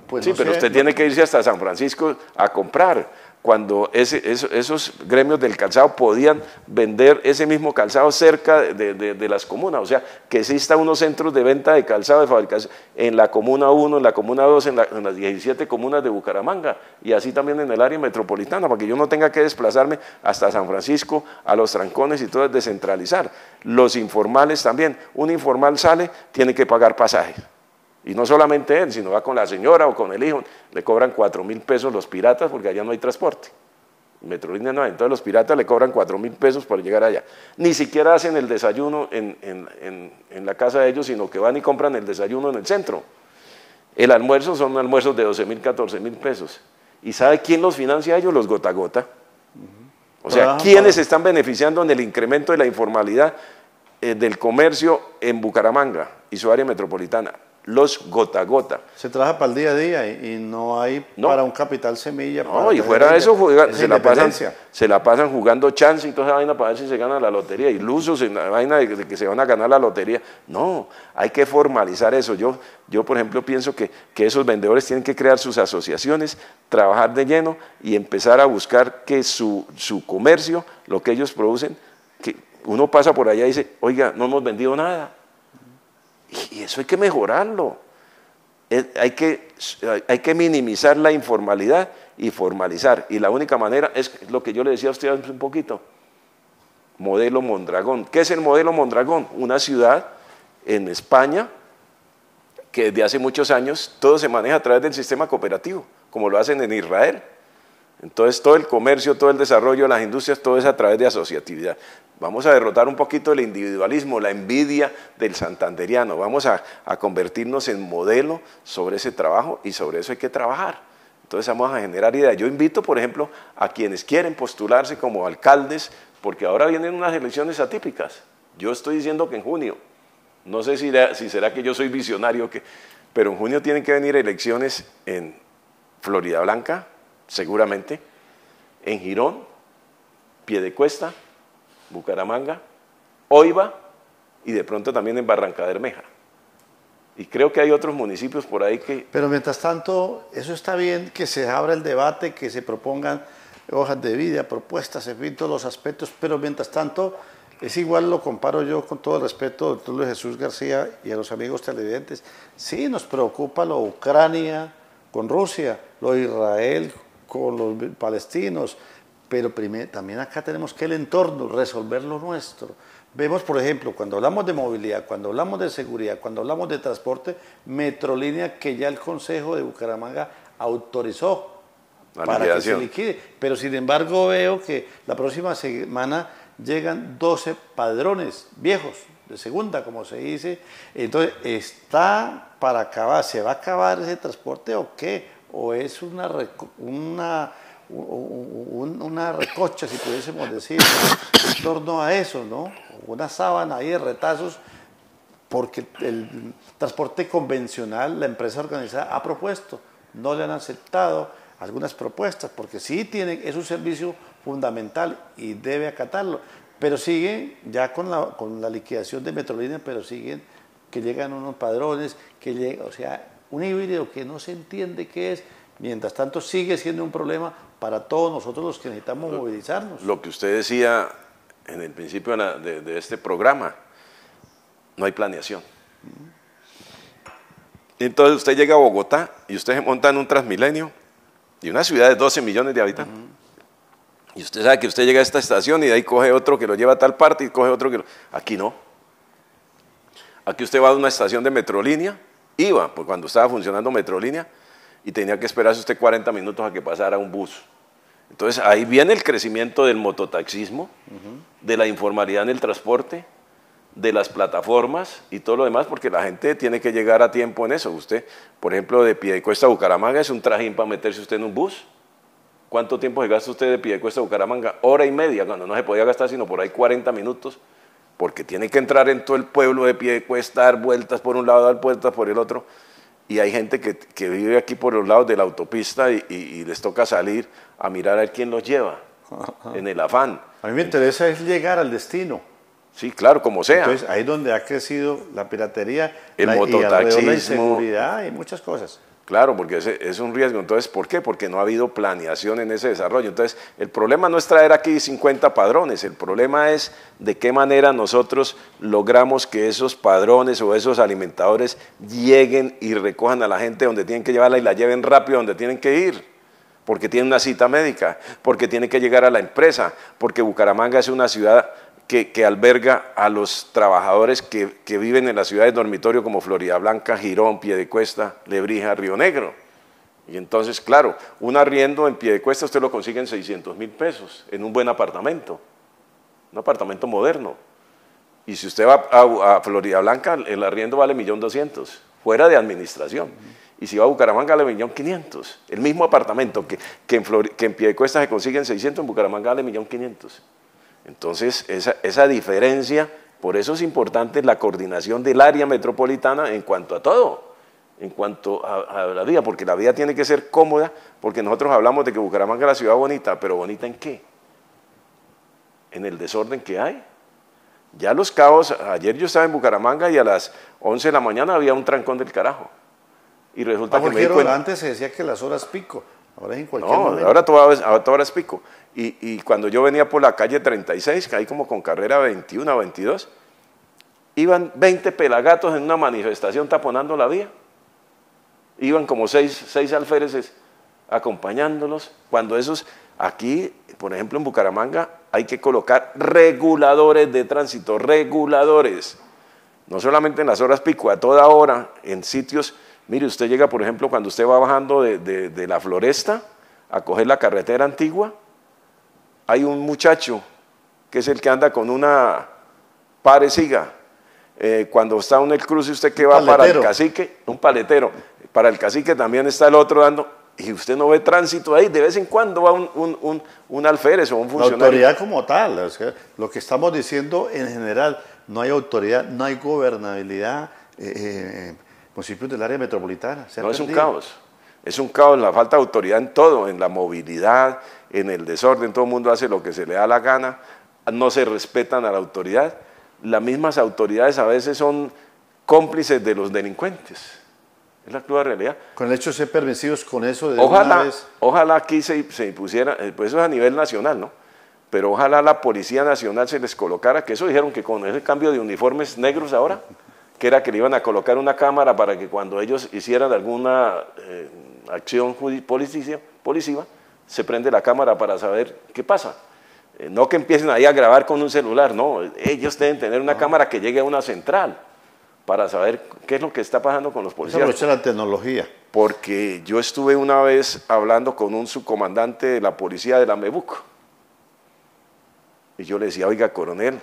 Speaker 2: Pues
Speaker 3: sí,
Speaker 2: no
Speaker 3: pero
Speaker 2: sé,
Speaker 3: usted tiene que irse hasta San Francisco a comprar, cuando esos gremios del calzado podían vender ese mismo calzado cerca de las comunas, o sea, que existan unos centros de venta de calzado de fabricación en la comuna 1, en la comuna 2, en las 17 comunas de Bucaramanga, y así también en el área metropolitana, para que yo no tenga que desplazarme hasta San Francisco, a los trancones y todo, es descentralizar. Los informales también, un informal sale, tiene que pagar pasaje. Y no solamente él, sino va con la señora o con el hijo, le cobran 4.000 pesos los piratas porque allá no hay transporte. Metrolínea no hay, entonces los piratas le cobran 4.000 pesos para llegar allá. Ni siquiera hacen el desayuno en la casa de ellos, sino que van y compran el desayuno en el centro. El almuerzo son almuerzos de 12.000, 14.000 pesos. ¿Y sabe quién los financia a ellos? Los gota a gota. O sea, ¿quiénes se están beneficiando en el incremento de la informalidad del comercio en Bucaramanga y su área metropolitana? Los gota a gota.
Speaker 2: Se trabaja para el día a día y no hay para un capital semilla.
Speaker 3: No, y fuera de eso se la pasan jugando chance y toda esa vaina para ver si se gana la lotería, ilusos en la vaina de que se van a ganar la lotería. No, hay que formalizar eso. Yo por ejemplo, pienso que esos vendedores tienen que crear sus asociaciones, trabajar de lleno y empezar a buscar que su comercio, lo que ellos producen, que uno pasa por allá y dice, oiga, no hemos vendido nada. Y eso hay que mejorarlo. Hay que minimizar la informalidad y formalizar. Y la única manera es lo que yo le decía a usted hace un poquito. Modelo Mondragón. ¿Qué es el modelo Mondragón? Una ciudad en España que desde hace muchos años todo se maneja a través del sistema cooperativo, como lo hacen en Israel. Entonces todo el comercio, todo el desarrollo de las industrias, todo es a través de asociatividad. Vamos a derrotar un poquito el individualismo, la envidia del santanderiano. Vamos a convertirnos en modelo sobre ese trabajo y sobre eso hay que trabajar. Entonces vamos a generar ideas. Yo invito, por ejemplo, a quienes quieren postularse como alcaldes, porque ahora vienen unas elecciones atípicas. Yo estoy diciendo que en junio, no sé si será que yo soy visionario, pero en junio tienen que venir elecciones en Floridablanca, seguramente, en Girón, Piedecuesta, Bucaramanga, Oiva y de pronto también en Barrancabermeja. Y creo que hay otros municipios por ahí que...
Speaker 2: Pero mientras tanto, eso está bien, que se abra el debate, que se propongan hojas de vida, propuestas, en fin, todos los aspectos, pero mientras tanto, es igual, lo comparo yo con todo el respeto al doctor Luis Jesús García y a los amigos televidentes. Sí, nos preocupa lo de Ucrania con Rusia, lo de Israel con los palestinos, pero también acá tenemos que el entorno, resolver lo nuestro. Vemos, por ejemplo, cuando hablamos de movilidad, cuando hablamos de seguridad, cuando hablamos de transporte, Metrolínea, que ya el Consejo de Bucaramanga autorizó para que se liquide. Pero sin embargo veo que la próxima semana llegan 12 padrones viejos, de segunda, como se dice. Entonces, ¿está para acabar? ¿Se va a acabar ese transporte o qué? ¿O es una recocha, si pudiésemos decir, en torno a eso, ¿no? Una sábana ahí de retazos, porque el transporte convencional, la empresa organizada ha propuesto, no le han aceptado algunas propuestas, porque sí es un servicio fundamental y debe acatarlo, pero siguen ya con la liquidación de Metrolínea, pero siguen que llegan unos padrones, o sea, un híbrido que no se entiende qué es. Mientras tanto sigue siendo un problema para todos nosotros los que necesitamos movilizarnos.
Speaker 3: Lo que usted decía en el principio de este programa, no hay planeación. Entonces usted llega a Bogotá y usted se monta en un Transmilenio y una ciudad de 12 millones de habitantes. Y usted sabe que usted llega a esta estación y de ahí coge otro que lo lleva a tal parte y coge otro que lo... Aquí no. Aquí usted va a una estación de Metrolínea, iba, pues cuando estaba funcionando Metrolínea, y tenía que esperarse usted 40 minutos a que pasara un bus. Entonces ahí viene el crecimiento del mototaxismo, de la informalidad en el transporte, de las plataformas y todo lo demás, porque la gente tiene que llegar a tiempo en eso. Usted, por ejemplo, de Piedecuesta a Bucaramanga es un trajín para meterse usted en un bus. ¿Cuánto tiempo se gasta usted de Piedecuesta a Bucaramanga? Hora y media, cuando no se podía gastar sino por ahí 40 minutos, porque tiene que entrar en todo el pueblo de Piedecuesta, dar vueltas por un lado, dar vueltas por el otro. Y hay gente que vive aquí por los lados de la autopista y les toca salir a mirar a ver quién los lleva, en el afán.
Speaker 2: A mí me interesa es llegar al destino.
Speaker 3: Sí, claro, como sea.
Speaker 2: Entonces, ahí es donde ha crecido la piratería,
Speaker 3: el mototaxismo,
Speaker 2: la inseguridad y muchas cosas.
Speaker 3: Claro, porque es un riesgo. Entonces, ¿por qué? Porque no ha habido planeación en ese desarrollo. Entonces, el problema no es traer aquí 50 padrones, el problema es de qué manera nosotros logramos que esos padrones o esos alimentadores lleguen y recojan a la gente donde tienen que llevarla y la lleven rápido donde tienen que ir, porque tienen una cita médica, porque tienen que llegar a la empresa, porque Bucaramanga es una ciudad que alberga a los trabajadores que viven en las ciudades dormitorio como Floridablanca, Girón, Piedecuesta, Lebrija, Río Negro. Y entonces, claro, un arriendo en Piedecuesta usted lo consigue en 600.000 pesos, en un buen apartamento, un apartamento moderno. Y si usted va a Floridablanca, el arriendo vale 1.200.000, fuera de administración. Y si va a Bucaramanga, vale 1.500.000. El mismo apartamento que en Piedecuesta se consigue en 600, en Bucaramanga vale 1.500.000. Entonces, esa diferencia, por eso es importante la coordinación del área metropolitana en cuanto a todo, en cuanto a la vía, porque la vía tiene que ser cómoda, porque nosotros hablamos de que Bucaramanga es la ciudad bonita, pero ¿bonita en qué? En el desorden que hay. Ya los caos, ayer yo estaba en Bucaramanga y a las 11 de la mañana había un trancón del carajo. Y resulta que me di cuenta...
Speaker 2: Antes se decía que las horas pico, ahora es en cualquier momento.
Speaker 3: No, ahora toda hora es pico. Y cuando yo venía por la calle 36, que hay como con carrera 21 o 22, iban 20 pelagatos en una manifestación taponando la vía. Iban como seis alféreces acompañándolos. Cuando esos, aquí, por ejemplo en Bucaramanga, hay que colocar reguladores de tránsito, reguladores. No solamente en las horas pico, a toda hora, en sitios. Mire, usted llega, por ejemplo, cuando usted va bajando de la Floresta a coger la carretera antigua, hay un muchacho que es el que anda con una pare siga. Cuando está en el cruce usted que va para el Cacique, un paletero. Para el Cacique también está el otro dando, y usted no ve tránsito ahí, de vez en cuando va un alférez o un
Speaker 2: La
Speaker 3: funcionario.
Speaker 2: autoridad como tal, o sea, lo que estamos diciendo en general, no hay autoridad, no hay gobernabilidad, municipios del área metropolitana.
Speaker 3: No, es un caos. Es un caos, la falta de autoridad en todo, en la movilidad, en el desorden, todo el mundo hace lo que se le da la gana, no se respetan a la autoridad. Las mismas autoridades a veces son cómplices de los delincuentes. Es la cruda realidad.
Speaker 2: Con el hecho de ser permisivos con eso de una vez.
Speaker 3: Ojalá aquí se impusiera, pues eso es a nivel nacional, ¿no? Pero ojalá la Policía Nacional se les colocara, que eso dijeron que con ese cambio de uniformes negros ahora, que era que le iban a colocar una cámara para que cuando ellos hicieran alguna acción policiva, se prende la cámara para saber qué pasa. No que empiecen ahí a grabar con un celular, no, ellos deben tener una cámara que llegue a una central para saber qué es lo que está pasando con los policías.
Speaker 2: Aprovechar la tecnología.
Speaker 3: Porque yo estuve una vez hablando con un subcomandante de la policía de la MEBUC, y yo le decía, oiga, coronel,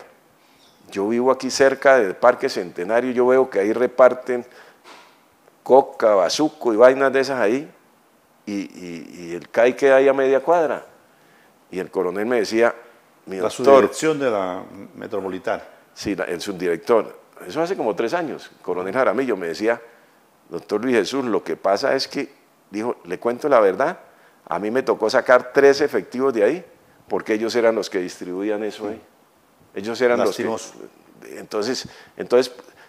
Speaker 3: yo vivo aquí cerca del Parque Centenario, yo veo que ahí reparten coca, bazuco y vainas de esas ahí, y el CAI queda ahí a media cuadra. Y el coronel me decía, mi
Speaker 2: La
Speaker 3: doctor,
Speaker 2: subdirección de la metropolitana.
Speaker 3: sí, el subdirector, eso hace como 3 años, el coronel Jaramillo me decía, doctor Luis Jesús, lo que pasa es que, dijo, le cuento la verdad, a mí me tocó sacar 3 efectivos de ahí, porque ellos eran los que distribuían eso ahí. Ellos eran
Speaker 2: Lastimoso.
Speaker 3: los que... Entonces,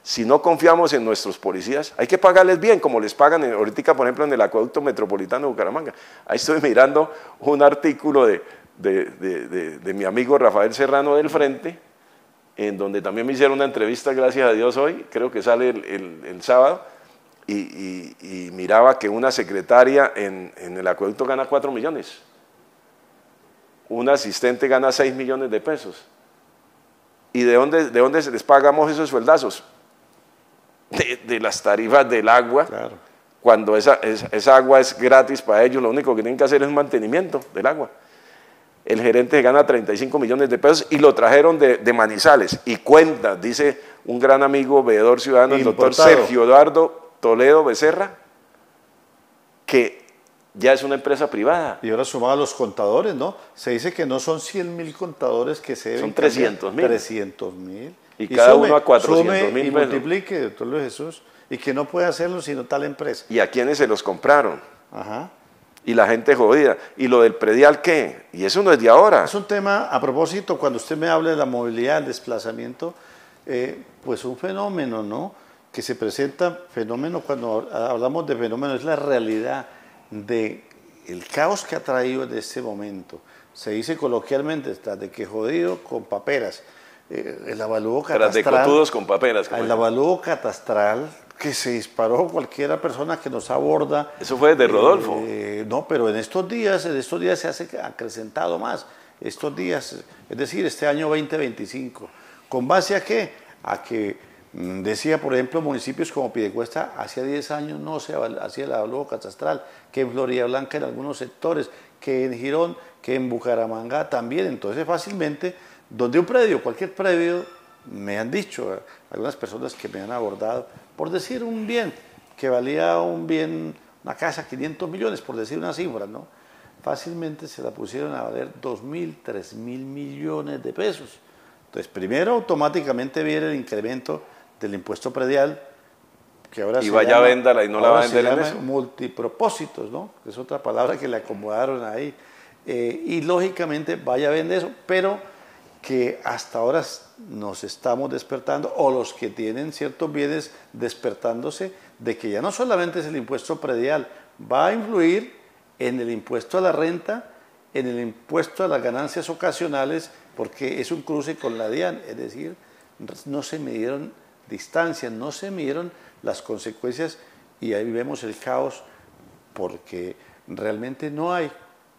Speaker 3: si no confiamos en nuestros policías, hay que pagarles bien, como les pagan ahorita, por ejemplo, en el acueducto metropolitano de Bucaramanga. Ahí estoy mirando un artículo de mi amigo Rafael Serrano del Frente, en donde también me hicieron una entrevista, gracias a Dios, hoy, creo que sale el sábado, y miraba que una secretaria en el acueducto gana 4 millones. Un asistente gana 6 millones de pesos. ¿Y de dónde se les pagamos esos sueldazos? De las tarifas del agua.
Speaker 2: Claro.
Speaker 3: Cuando esa agua es gratis para ellos, lo único que tienen que hacer es mantenimiento del agua. El gerente gana 35 millones de pesos y lo trajeron de Manizales. Y cuenta, dice un gran amigo, veedor ciudadano, el doctor Sergio Eduardo Toledo Becerra, que ya es una empresa privada.
Speaker 2: Y ahora sumado a los contadores, ¿no? Se dice que no son 100.000 contadores que se deben.
Speaker 3: Son 300.000.
Speaker 2: 300.000.
Speaker 3: Y cada uno a 400.000
Speaker 2: y
Speaker 3: pesos.
Speaker 2: multiplique, doctor Luis Jesús, y que no puede hacerlo sino tal empresa.
Speaker 3: ¿Y a quiénes se los compraron?
Speaker 2: Ajá.
Speaker 3: Y la gente jodida. ¿Y lo del predial qué? Y eso no es de ahora.
Speaker 2: Es un tema, a propósito, cuando usted me habla de la movilidad, el desplazamiento, pues un fenómeno, ¿no? Que se presenta, fenómeno, cuando hablamos de fenómeno, es la realidad del caos que ha traído en este momento. Se dice coloquialmente, está de que jodido con paperas. El avalúo catastral.
Speaker 3: Tras de cotudos con paperas.
Speaker 2: El avalúo catastral que se disparó cualquiera persona que nos aborda.
Speaker 3: Eso fue desde Rodolfo.
Speaker 2: No, pero en estos días se hace acrecentado más. Estos días, es decir, este año 2025. ¿Con base a qué? A que decía, por ejemplo, municipios como Piedecuesta, hacía 10 años no se hacía el avalúo catastral, que en Florida Blanca en algunos sectores, que en Girón, que en Bucaramanga también. Entonces fácilmente, donde un predio, cualquier predio, me han dicho algunas personas que me han abordado, por decir un bien, que valía un bien, una casa, 500 millones, por decir una cifra, ¿no? Fácilmente se la pusieron a valer 2.000, 3.000 millones de pesos. Entonces, primero automáticamente viene el incremento del impuesto predial, que ahora
Speaker 3: y vaya, véndala y no la va a vender en eso.
Speaker 2: Multipropósitos, ¿no? Es otra palabra que le acomodaron ahí. Y lógicamente vaya a vender eso, pero que hasta ahora nos estamos despertando, o los que tienen ciertos bienes despertándose, de que ya no solamente es el impuesto predial, va a influir en el impuesto a la renta, en el impuesto a las ganancias ocasionales, porque es un cruce con la DIAN, es decir, no se midieron distancias, no se midieron las consecuencias, y ahí vemos el caos, porque realmente no hay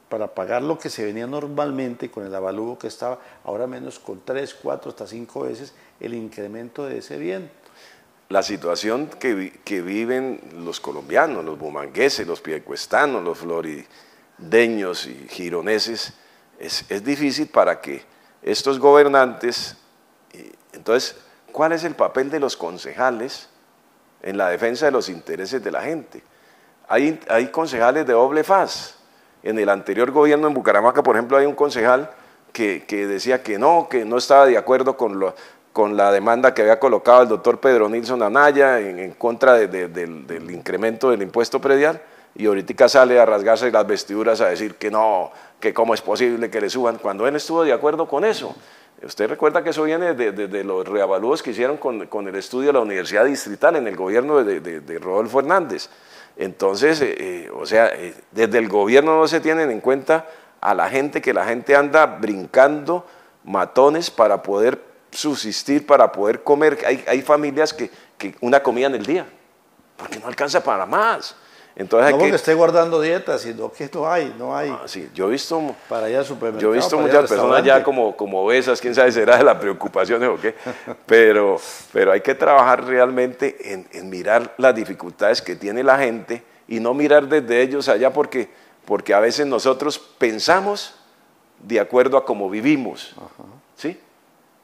Speaker 2: para pagar lo que se venía normalmente con el avalúo que estaba, ahora menos con 3, 4, hasta 5 veces el incremento de ese bien.
Speaker 3: La situación que viven los colombianos, los bumangueses, los piedecuestanos, los florideños y gironeses, es difícil para que estos gobernantes... Entonces, ¿cuál es el papel de los concejales en la defensa de los intereses de la gente? hay concejales de doble faz. En el anterior gobierno en Bucaramanga, por ejemplo, hay un concejal que decía que no estaba de acuerdo con la demanda que había colocado el doctor Pedro Nilsson Anaya en contra del incremento del impuesto predial, y ahorita sale a rasgarse las vestiduras a decir que no, que cómo es posible que le suban, cuando él estuvo de acuerdo con eso. Usted recuerda que eso viene de los reavalúos que hicieron con el estudio de la Universidad Distrital en el gobierno de Rodolfo Hernández. Entonces, desde el gobierno no se tienen en cuenta a la gente, que la gente anda brincando matones para poder subsistir, para poder comer. Hay familias que una comida en el día, porque no alcanza para más. Entonces
Speaker 2: no porque esté guardando dietas, sino que no hay.
Speaker 3: Sí, yo he visto,
Speaker 2: para ir al supermercado,
Speaker 3: yo he visto muchas personas ya como obesas, quién sabe, será de las preocupaciones o qué, pero hay que trabajar realmente en mirar las dificultades que tiene la gente y no mirar desde ellos allá, porque a veces nosotros pensamos de acuerdo a cómo vivimos, ¿sí?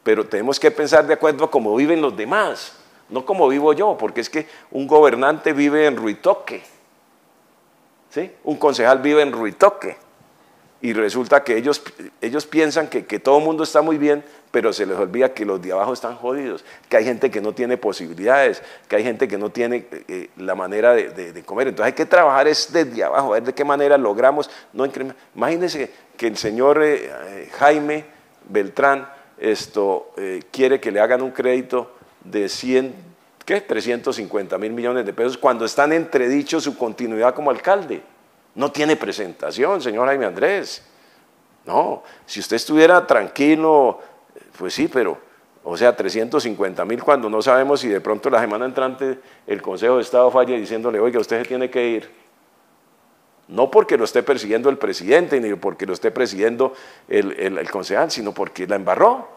Speaker 3: Pero tenemos que pensar de acuerdo a cómo viven los demás, no como vivo yo, porque es que un gobernante vive en Ruitoque, ¿sí? Un concejal vive en Ruitoque, y resulta que ellos piensan que todo el mundo está muy bien, pero se les olvida que los de abajo están jodidos, que hay gente que no tiene posibilidades, que hay gente que no tiene la manera de comer. Entonces hay que trabajar desde abajo, a ver de qué manera logramos no incrementar. Imagínense que el señor Jaime Beltrán quiere que le hagan un crédito de 350.000 millones de pesos cuando está en entredicho su continuidad como alcalde. No tiene presentación, señor Jaime Andrés. No, si usted estuviera tranquilo, pues sí, pero, 350.000 cuando no sabemos si de pronto la semana entrante el Consejo de Estado falla diciéndole, oiga, usted se tiene que ir. No porque lo esté persiguiendo el presidente, ni porque lo esté persiguiendo el concejal, sino porque la embarró.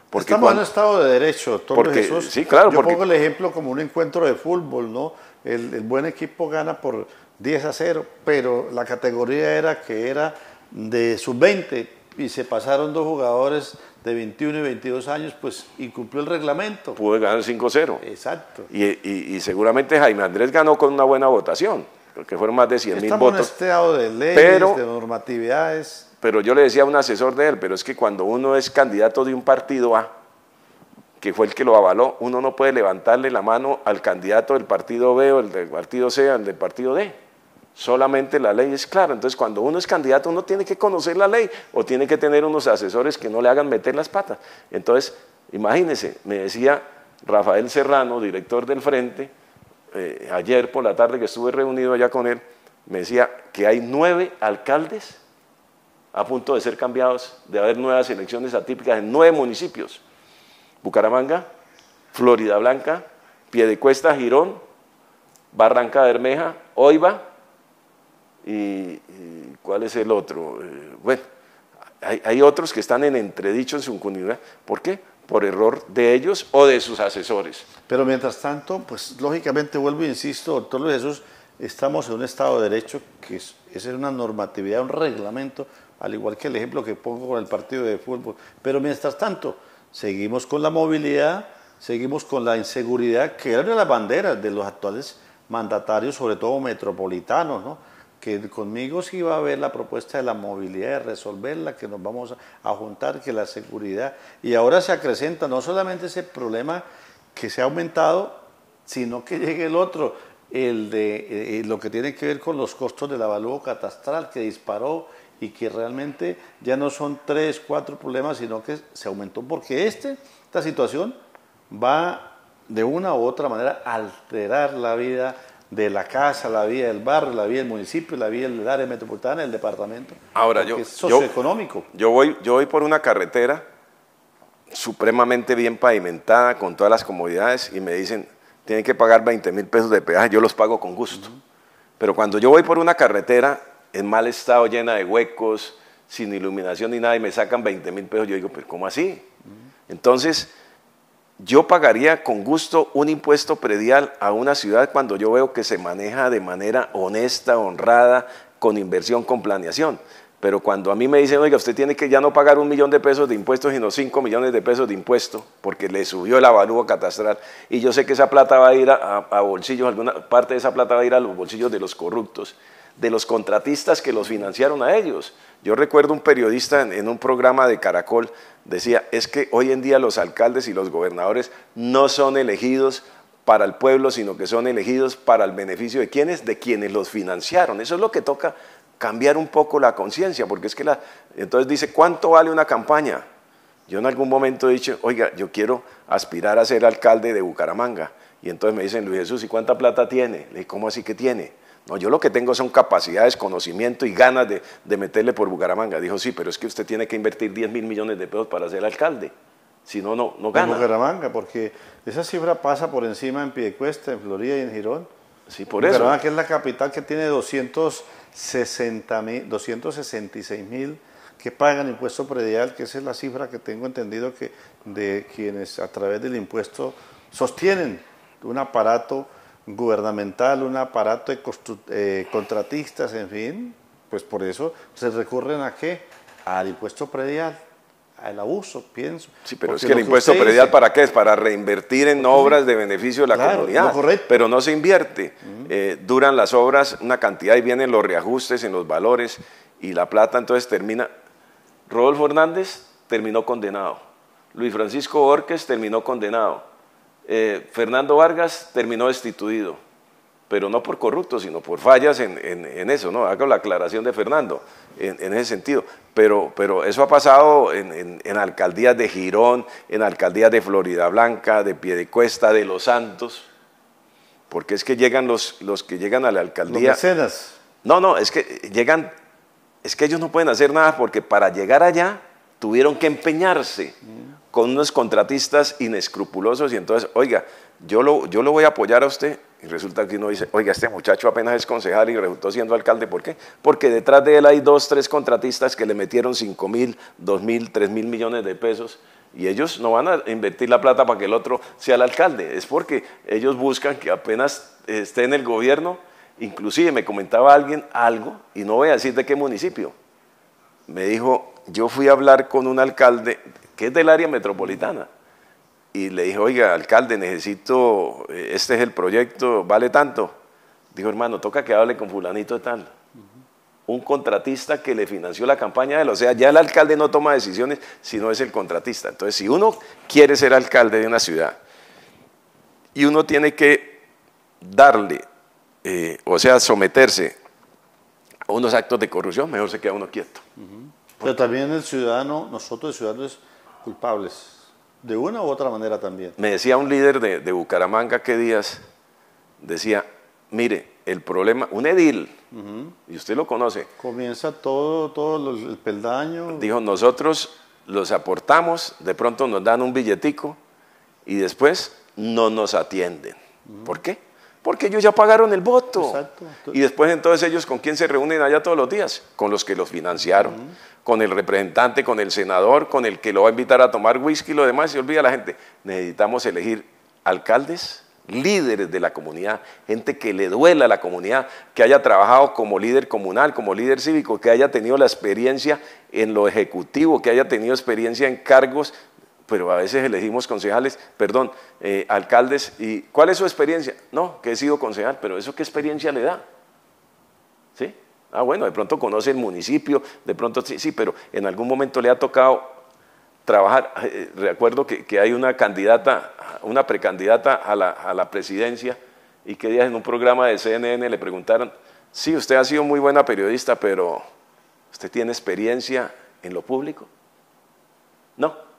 Speaker 3: Porque
Speaker 2: estamos en un Estado de Derecho, doctor Jesús.
Speaker 3: Sí, claro.
Speaker 2: Yo pongo el ejemplo como un encuentro de fútbol, ¿no? El buen equipo gana por 10-0, pero la categoría era de sub-20 y se pasaron 2 jugadores de 21 y 22 años, pues incumplió el reglamento.
Speaker 3: Pudo ganar 5-0.
Speaker 2: Exacto.
Speaker 3: Y seguramente Jaime Andrés ganó con una buena votación, porque fueron más de 100.000 votos.
Speaker 2: Estamos en un estado de leyes, de normatividades.
Speaker 3: Pero yo le decía a un asesor de él, pero es que cuando uno es candidato de un partido A, que fue el que lo avaló, uno no puede levantarle la mano al candidato del partido B o el del partido C o el del partido D. Solamente la ley es clara. Entonces, cuando uno es candidato, uno tiene que conocer la ley o tiene que tener unos asesores que no le hagan meter las patas. Entonces, imagínense, me decía Rafael Serrano, director del Frente, ayer por la tarde que estuve reunido allá con él, me decía que hay 9 alcaldes a punto de ser cambiados, de haber nuevas elecciones atípicas en 9 municipios. Bucaramanga, Florida Blanca, Piedecuesta, Girón, Barranca Bermeja, Oiva y ¿cuál es el otro? Bueno, hay otros que están en entredicho en su continuidad. ¿Por qué? Por error de ellos o de sus asesores.
Speaker 2: Pero mientras tanto, pues lógicamente vuelvo e insisto, doctor Luis Jesús, estamos en un Estado de Derecho que es una normatividad, un reglamento, al igual que el ejemplo que pongo con el partido de fútbol. Pero mientras tanto, seguimos con la movilidad, seguimos con la inseguridad, que era una de las banderas de los actuales mandatarios, sobre todo metropolitanos, ¿no? Que conmigo sí va a haber la propuesta de la movilidad, de resolverla, que nos vamos a juntar, que la seguridad. Y ahora se acrecenta no solamente ese problema que se ha aumentado, sino que llegue el otro, el de lo que tiene que ver con los costos del avalúo catastral, que disparó y que realmente ya no son 3, 4 problemas, sino que se aumentó, porque esta situación va de una u otra manera a alterar la vida de la casa, la vida del barrio, la vida del municipio, la vida del área metropolitana, del departamento.
Speaker 3: Ahora,
Speaker 2: es socioeconómico.
Speaker 3: Yo voy por una carretera supremamente bien pavimentada, con todas las comodidades, y me dicen, tienen que pagar 20.000 pesos de peaje, yo los pago con gusto. Pero cuando yo voy por una carretera en mal estado, llena de huecos, sin iluminación ni nada, y me sacan 20.000 pesos, yo digo, pero ¿cómo así? Entonces, yo pagaría con gusto un impuesto predial a una ciudad cuando yo veo que se maneja de manera honesta, honrada, con inversión, con planeación. Pero cuando a mí me dicen, oiga, usted tiene que ya no pagar 1.000.000 de pesos de impuestos, sino 5 millones de pesos de impuestos, porque le subió el avalúo catastral, y yo sé que esa plata va a ir a bolsillos, alguna parte de esa plata va a ir a los bolsillos de los corruptos, de los contratistas que los financiaron a ellos. Yo recuerdo un periodista en un programa de Caracol, decía, es que hoy en día los alcaldes y los gobernadores no son elegidos para el pueblo, sino que son elegidos para el beneficio de ¿quiénes? De quienes los financiaron. Eso es lo que toca cambiar un poco la conciencia, porque es que entonces dice, ¿cuánto vale una campaña? Yo en algún momento he dicho, oiga, yo quiero aspirar a ser alcalde de Bucaramanga, y entonces me dicen, Luis Jesús, ¿y cuánta plata tiene? Le digo, ¿cómo así que tiene? No, yo lo que tengo son capacidades, conocimiento y ganas de meterle por Bucaramanga. Dijo, sí, pero es que usted tiene que invertir 10.000 millones de pesos para ser alcalde, si no, no gana.
Speaker 2: En Bucaramanga, porque esa cifra pasa por encima en Piedecuesta, en Florida y en Girón.
Speaker 3: Sí, por eso.
Speaker 2: Bucaramanga, que es la capital, que tiene 266.000 que pagan impuesto predial, que esa es la cifra que tengo entendido que de quienes a través del impuesto sostienen un aparato gubernamental, un aparato de contratistas, en fin, pues por eso se recurren ¿a qué? Al impuesto predial, al abuso, pienso.
Speaker 3: Sí, pero es que el impuesto predial, ¿para qué es? Para reinvertir en obras de beneficio de la comunidad, pero no se invierte. Duran las obras una cantidad y vienen los reajustes en los valores y la plata entonces termina. Rodolfo Hernández terminó condenado, Luis Francisco Borges terminó condenado, Fernando Vargas terminó destituido, pero no por corrupto, sino por fallas en eso, ¿no? Hago la aclaración de Fernando en ese sentido, pero eso ha pasado en alcaldías de Girón, en alcaldías de Floridablanca, de Piedecuesta, de Los Santos, porque es que llegan los que llegan a la alcaldía.
Speaker 2: Los mecenas.
Speaker 3: No, es que llegan, es que ellos no pueden hacer nada porque para llegar allá tuvieron que empeñarse con unos contratistas inescrupulosos y entonces, oiga, yo lo voy a apoyar a usted. Y resulta que uno dice, oiga, este muchacho apenas es concejal y resultó siendo alcalde. ¿Por qué? Porque detrás de él hay 2, 3 contratistas que le metieron 5.000, 2.000, 3.000 millones de pesos y ellos no van a invertir la plata para que el otro sea el alcalde. Es porque ellos buscan que apenas esté en el gobierno. Inclusive me comentaba alguien algo, y no voy a decir de qué municipio. Me dijo, yo fui a hablar con un alcalde que es del área metropolitana. Y le dije, oiga, alcalde, necesito, este es el proyecto, ¿vale tanto? Dijo, hermano, toca que hable con fulanito de tal. Un contratista que le financió la campaña de él. O sea, ya el alcalde no toma decisiones, sino es el contratista. Entonces, si uno quiere ser alcalde de una ciudad y uno tiene que darle, o sea, someterse a unos actos de corrupción, mejor se queda uno quieto.
Speaker 2: Pero también el ciudadano, nosotros ciudadanos culpables, de una u otra manera también.
Speaker 3: Me decía un líder de Bucaramanga que días, decía, mire, el problema, un edil, y usted lo conoce.
Speaker 2: Comienza todo el peldaño.
Speaker 3: Dijo, nosotros los aportamos, de pronto nos dan un billetico y después no nos atienden. ¿Por qué? Porque ellos ya pagaron el voto.
Speaker 2: Exacto.
Speaker 3: Y después entonces ellos, ¿con quién se reúnen allá todos los días? Con los que los financiaron, con el representante, con el senador, con el que lo va a invitar a tomar whisky y lo demás, se olvida la gente. Necesitamos elegir alcaldes, líderes de la comunidad, gente que le duela a la comunidad, que haya trabajado como líder comunal, como líder cívico, que haya tenido la experiencia en lo ejecutivo, que haya tenido experiencia en cargos, pero a veces elegimos concejales, alcaldes, ¿y cuál es su experiencia? No, que he sido concejal, pero ¿eso qué experiencia le da? ¿Sí? Ah, bueno, de pronto conoce el municipio, de pronto sí, pero en algún momento le ha tocado trabajar. Recuerdo que hay una candidata, una precandidata a la presidencia, y que días en un programa de CNN le preguntaron, sí, usted ha sido muy buena periodista, pero ¿usted tiene experiencia en lo público? No,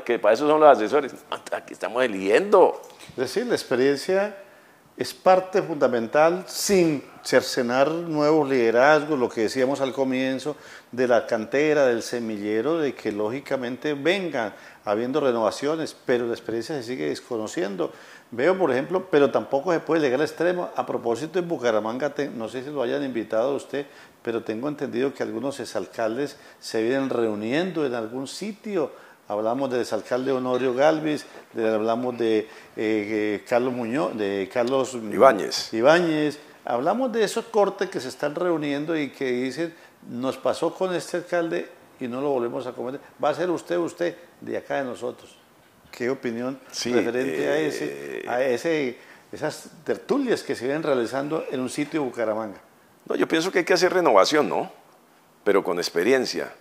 Speaker 3: que para eso son los asesores. Aquí estamos eligiendo.
Speaker 2: Es decir, la experiencia es parte fundamental sin cercenar nuevos liderazgos, lo que decíamos al comienzo, de la cantera, del semillero, de que lógicamente vengan habiendo renovaciones, pero la experiencia se sigue desconociendo. Veo, por ejemplo, pero tampoco se puede llegar al extremo. A propósito, en Bucaramanga, no sé si lo hayan invitado a usted, pero tengo entendido que algunos exalcaldes se vienen reuniendo en algún sitio. Hablamos del exalcalde Honorio Galvis, hablamos de Carlos Muñoz, de Carlos
Speaker 3: Ibáñez.
Speaker 2: Hablamos de esos cortes que se están reuniendo y que dicen, nos pasó con este alcalde y no lo volvemos a cometer. Va a ser usted, de acá de nosotros. ¿Qué opinión referente a esas tertulias que se vienen realizando en un sitio de Bucaramanga?
Speaker 3: No, yo pienso que hay que hacer renovación, ¿no? Pero con experiencia.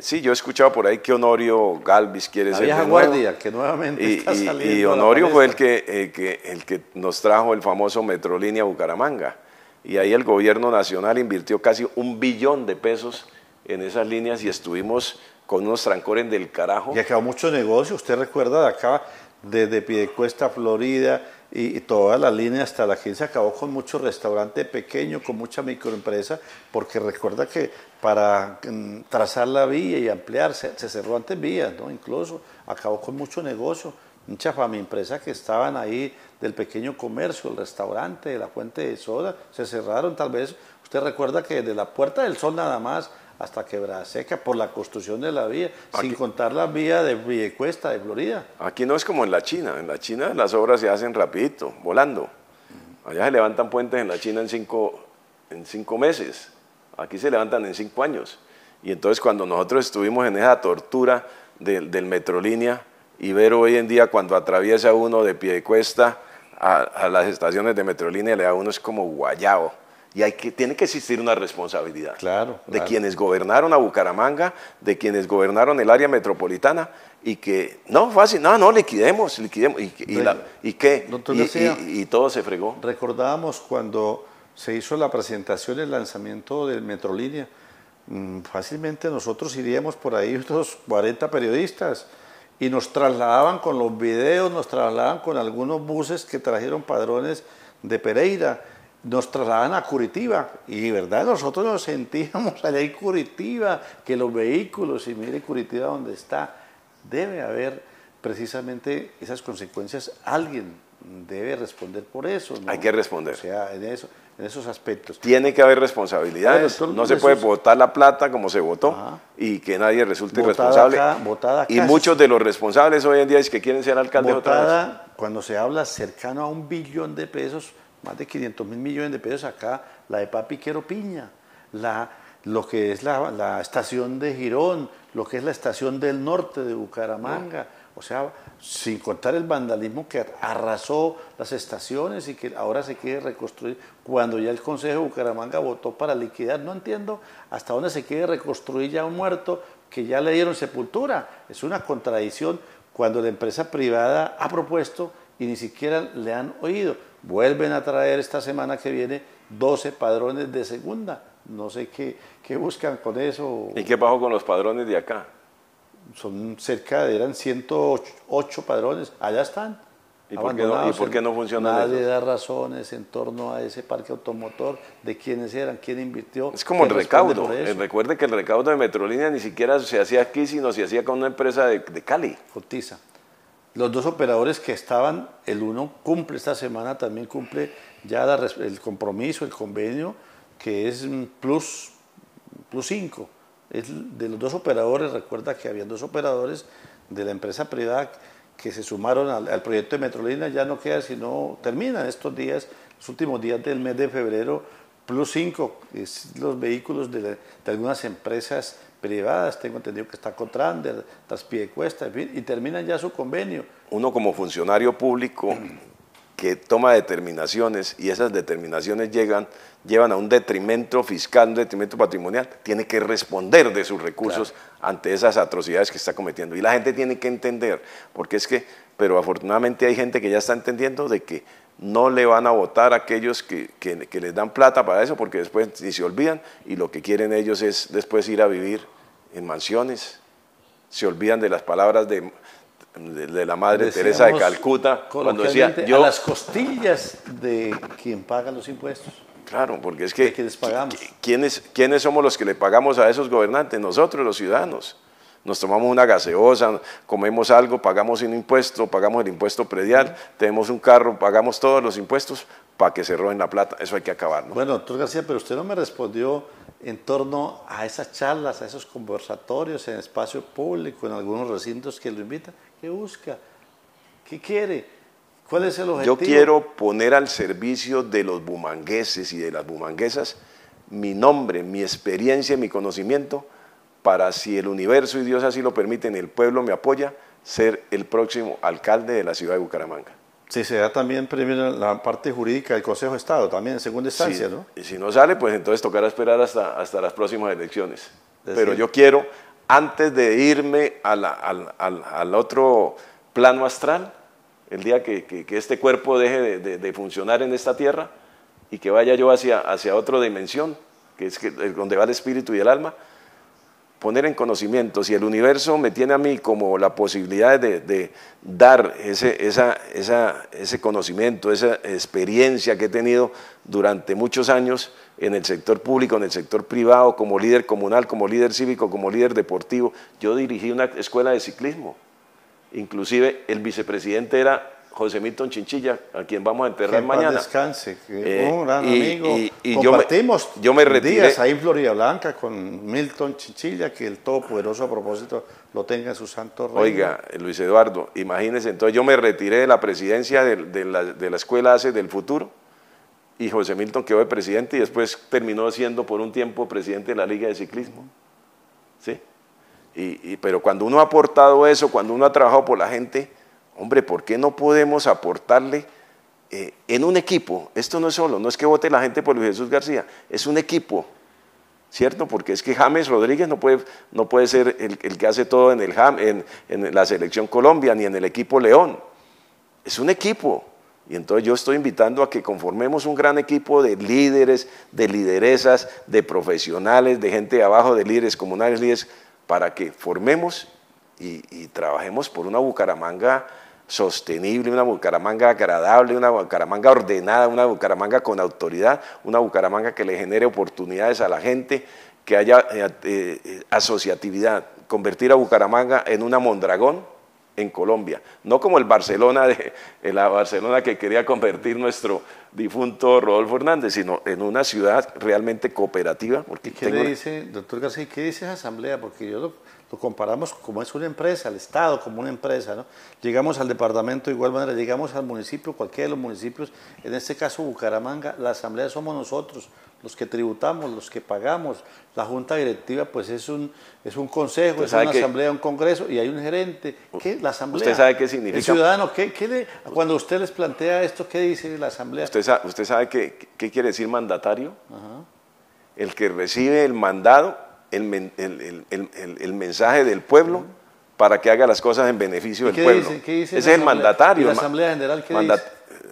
Speaker 3: Sí, yo he escuchado por ahí que Honorio Galvis quiere ser
Speaker 2: la vieja guardia, que nuevamente está saliendo.
Speaker 3: Y Honorio fue el que nos trajo el famoso Metrolínea Bucaramanga. Y ahí el gobierno nacional invirtió casi 1 billón de pesos en esas líneas y estuvimos con unos trancones del carajo.
Speaker 2: Y acabó mucho negocio, usted recuerda de acá, desde Piedecuesta, Florida, y toda la línea hasta la 15 acabó con mucho restaurante pequeño, con mucha microempresa, porque recuerda que para trazar la vía y ampliarse, se cerró antes vías, ¿no? Incluso acabó con mucho negocio, mucha empresa que estaban ahí del pequeño comercio, el restaurante, la fuente de soda, se cerraron tal vez. Usted recuerda que desde la Puerta del Sol nada más hasta Quebrada Seca por la construcción de la vía, sin contar la vía de Piedecuesta, de Florida.
Speaker 3: Aquí no es como en la China las obras se hacen rapidito, volando. Allá se levantan puentes en la China en 5 meses, aquí se levantan en 5 años. Y entonces cuando nosotros estuvimos en esa tortura del Metrolínea, y ver hoy en día cuando atraviesa uno de Piedecuesta a las estaciones de Metrolínea, le da uno es como guayabo. Y tiene que existir una responsabilidad de quienes gobernaron a Bucaramanga, de quienes gobernaron el área metropolitana, y que, no, fácil, no, liquidemos, y todo se fregó.
Speaker 2: Recordábamos cuando se hizo la presentación, el lanzamiento del Metrolínea, fácilmente nosotros iríamos por ahí, unos 40 periodistas, y nos trasladaban con los videos, nos trasladaban con algunos buses que trajeron padrones de Pereira, nos trasladaban a Curitiba, y verdad, nosotros nos sentíamos allá en Curitiba, que los vehículos, y mire Curitiba donde está, debe haber precisamente esas consecuencias, alguien debe responder por eso, ¿no?
Speaker 3: Hay que responder.
Speaker 2: O sea, en esos aspectos.
Speaker 3: Tiene que haber responsabilidades, no se puede botar la plata como se votó y que nadie resulte responsable.
Speaker 2: Botada
Speaker 3: y muchos de los responsables hoy en día es que quieren ser alcaldes otra vez.
Speaker 2: Cuando se habla cercano a 1 billón de pesos, más de 500.000 millones de pesos acá, la de Papi Quiero Piña, lo que es la estación de Girón, lo que es la estación del norte de Bucaramanga, o sea, sin contar el vandalismo que arrasó las estaciones y que ahora se quiere reconstruir, cuando ya el Consejo de Bucaramanga votó para liquidar. No entiendo hasta dónde se quiere reconstruir ya un muerto que ya le dieron sepultura. Es una contradicción cuando la empresa privada ha propuesto y ni siquiera le han oído. Vuelven a traer esta semana que viene 12 padrones de segunda. No sé qué buscan con eso.
Speaker 3: ¿Y qué pasó con los padrones de acá?
Speaker 2: Son eran 108 padrones. Allá están.
Speaker 3: ¿Y por qué no funcionan
Speaker 2: Nadie da razones en torno a ese parque automotor, de quiénes eran, quién invirtió.
Speaker 3: Es como el recaudo. Recuerde que el recaudo de Metrolínea ni siquiera se hacía aquí, sino se hacía con una empresa de Cali.
Speaker 2: Cotiza. Los 2 operadores que estaban, el uno cumple esta semana, también cumple ya el compromiso, el convenio, que es plus 5. Es de los 2 operadores, recuerda que había 2 operadores de la empresa privada que se sumaron al proyecto de Metrolínea, ya no queda sino, terminan estos días, los últimos días del mes de febrero, plus 5, es los vehículos de algunas empresas privadas, tengo entendido que está Cotrander, Piedecuesta, en fin, y terminan ya su convenio.
Speaker 3: Uno como funcionario público que toma determinaciones y esas determinaciones llevan a un detrimento fiscal, un detrimento patrimonial, tiene que responder de sus recursos ante esas atrocidades que está cometiendo. Y la gente tiene que entender, pero afortunadamente hay gente que ya está entendiendo de que no le van a votar a aquellos que les dan plata para eso, porque después ni se olvidan, y lo que quieren ellos es después ir a vivir en mansiones. Se olvidan de las palabras de la Madre Teresa de Calcuta, cuando decía,
Speaker 2: a las costillas de quien paga los impuestos.
Speaker 3: Claro, porque es que
Speaker 2: de quienes pagamos.
Speaker 3: ¿Quiénes somos los que le pagamos a esos gobernantes? Nosotros, los ciudadanos. Nos tomamos una gaseosa, comemos algo, pagamos un impuesto, pagamos el impuesto predial, tenemos un carro, pagamos todos los impuestos para que se roben la plata. Eso hay que acabar, ¿no?
Speaker 2: Bueno, doctor García, pero usted no me respondió en torno a esas charlas, a esos conversatorios en espacio público, en algunos recintos que lo invitan. ¿Qué busca? ¿Qué quiere? ¿Cuál es el objetivo?
Speaker 3: Yo quiero poner al servicio de los bumangueses y de las bumanguesas mi nombre, mi experiencia, mi conocimiento, para, si el universo y Dios así lo permiten y el pueblo me apoya, ser el próximo alcalde de la ciudad de Bucaramanga.
Speaker 2: Sí, se da también primero la parte jurídica del Consejo de Estado, también en segunda instancia,
Speaker 3: Sí,
Speaker 2: ¿no?
Speaker 3: y si no sale, pues entonces tocará esperar hasta las próximas elecciones. Pero yo quiero, antes de irme al otro plano astral, el día que este cuerpo deje de funcionar en esta tierra y que vaya yo hacia otra dimensión, que es donde va el espíritu y el alma, poner en conocimiento, si el universo me tiene a mí como la posibilidad de dar ese conocimiento, esa experiencia que he tenido durante muchos años en el sector público, en el sector privado, como líder comunal, como líder cívico, como líder deportivo. Yo dirigí una escuela de ciclismo, inclusive el vicepresidente era José Milton Chinchilla, a quien vamos a enterrar mañana.
Speaker 2: Descanse, un gran amigo.
Speaker 3: Y
Speaker 2: compartimos
Speaker 3: yo me retiré
Speaker 2: días ahí en Florida Blanca con Milton Chinchilla, que el Todopoderoso a propósito lo tenga en su santo reino.
Speaker 3: Oiga, Luis Eduardo, imagínese, entonces yo me retiré de la presidencia de la Escuela ACE del Futuro y José Milton quedó de presidente y después terminó siendo por un tiempo presidente de la Liga de Ciclismo. ¿Sí? Pero cuando uno ha aportado eso, cuando uno ha trabajado por la gente, hombre, ¿por qué no podemos aportarle en un equipo? Esto no es solo, no es que vote la gente por Luis Jesús García, es un equipo, ¿cierto? Porque es que James Rodríguez no puede ser el que hace todo en la Selección Colombia, ni en el equipo León. Es un equipo. Y entonces yo estoy invitando a que conformemos un gran equipo de líderes, de lideresas, de profesionales, de gente de abajo, de líderes comunales, líderes, para que formemos y trabajemos por una Bucaramanga sostenible, una Bucaramanga agradable, una Bucaramanga ordenada, una Bucaramanga con autoridad, una Bucaramanga que le genere oportunidades a la gente, que haya asociatividad, convertir a Bucaramanga en una Mondragón en Colombia, no como el Barcelona, la Barcelona que quería convertir nuestro difunto Rodolfo Hernández, sino en una ciudad realmente cooperativa. Porque
Speaker 2: ¿Y qué le dice, doctor García, qué dice esa asamblea? Porque yo lo comparamos como es una empresa, el Estado como una empresa, ¿no? Llegamos al departamento de igual manera, llegamos al municipio, cualquiera de los municipios, en este caso Bucaramanga, la asamblea somos nosotros, los que tributamos, los que pagamos, la junta directiva pues es un consejo, es una asamblea, un congreso y hay un gerente. ¿Qué? La asamblea.
Speaker 3: ¿Usted sabe qué significa?
Speaker 2: El ciudadano, cuando usted les plantea esto, ¿qué dice la asamblea?
Speaker 3: ¿Usted sabe qué quiere decir mandatario? Ajá. El que recibe el mandado, el mensaje del pueblo para que haga las cosas en beneficio del pueblo.
Speaker 2: ¿Qué dice
Speaker 3: Ese es el mandatario.
Speaker 2: ¿Y la asamblea general qué dice?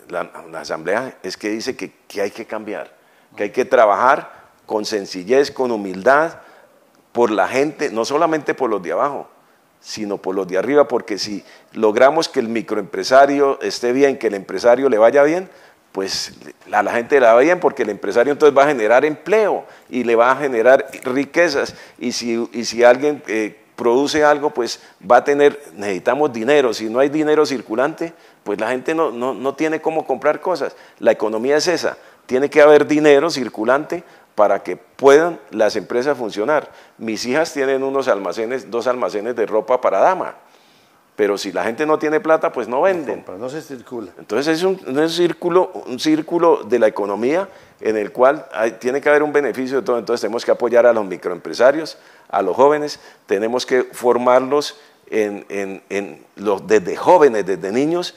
Speaker 3: La asamblea es que dice que hay que cambiar, que hay que trabajar con sencillez, con humildad, por la gente, no solamente por los de abajo, sino por los de arriba, porque si logramos que el microempresario esté bien, que el empresario le vaya bien, pues a la gente le va bien, porque el empresario entonces va a generar empleo y le va a generar riquezas, y si alguien produce algo, pues va a necesitamos dinero. Si no hay dinero circulante, pues la gente no tiene cómo comprar cosas. La economía es esa, tiene que haber dinero circulante para que puedan las empresas funcionar. Mis hijas tienen dos almacenes de ropa para dama, pero si la gente no tiene plata, pues no venden.
Speaker 2: No se circula.
Speaker 3: Entonces es un círculo de la economía en el cual tiene que haber un beneficio de todo. Entonces tenemos que apoyar a los microempresarios, a los jóvenes, tenemos que formarlos desde jóvenes, desde niños,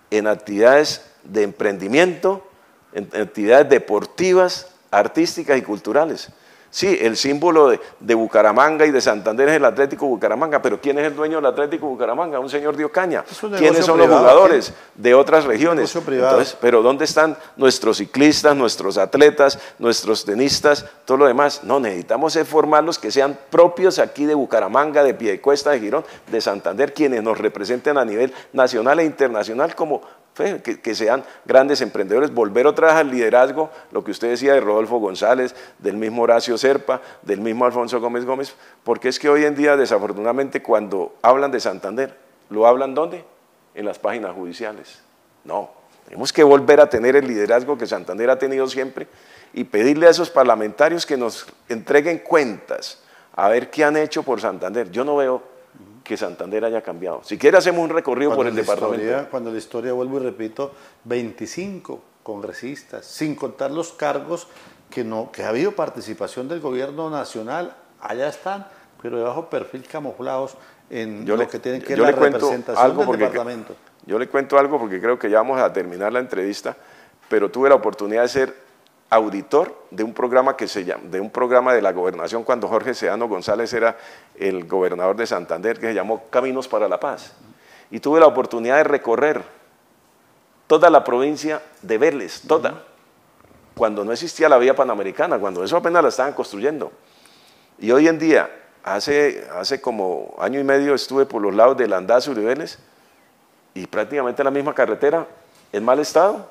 Speaker 3: en actividades de emprendimiento, en actividades deportivas, artísticas y culturales. Sí, el símbolo de Bucaramanga y de Santander es el Atlético Bucaramanga, pero ¿quién es el dueño del Atlético Bucaramanga? Un señor de Ocaña. ¿Quiénes son los jugadores de otras regiones? Entonces, pero ¿dónde están nuestros ciclistas, nuestros atletas, nuestros tenistas, todo lo demás? No, necesitamos formarlos que sean propios aquí de Bucaramanga, de Piedecuesta, de Girón, de Santander, quienes nos representen a nivel nacional e internacional como que sean grandes emprendedores, volver otra vez al liderazgo, lo que usted decía de Rodolfo González, del mismo Horacio Serpa, del mismo Alfonso Gómez Gómez, porque es que hoy en día, desafortunadamente, cuando hablan de Santander, ¿lo hablan dónde? En las páginas judiciales. No, tenemos que volver a tener el liderazgo que Santander ha tenido siempre y pedirle a esos parlamentarios que nos entreguen cuentas, a ver qué han hecho por Santander. Yo no veo que Santander haya cambiado. Si quiere hacemos un recorrido por el departamento.
Speaker 2: Cuando la historia, vuelvo y repito, 25 congresistas, sin contar los cargos que ha habido participación del gobierno nacional, allá están, pero de bajo perfil, camuflados en lo que tiene que ver la representación del departamento.
Speaker 3: Yo le cuento algo porque creo que ya vamos a terminar la entrevista, pero tuve la oportunidad de ser auditor de un programa de la gobernación cuando Jorge Sedano González era el gobernador de Santander, que se llamó Caminos para la Paz. Y tuve la oportunidad de recorrer toda la provincia de Vélez, toda, cuando no existía la vía panamericana, cuando eso apenas la estaban construyendo. Y hoy en día, hace como año y medio estuve por los lados de Landazur y Vélez, y prácticamente la misma carretera en mal estado.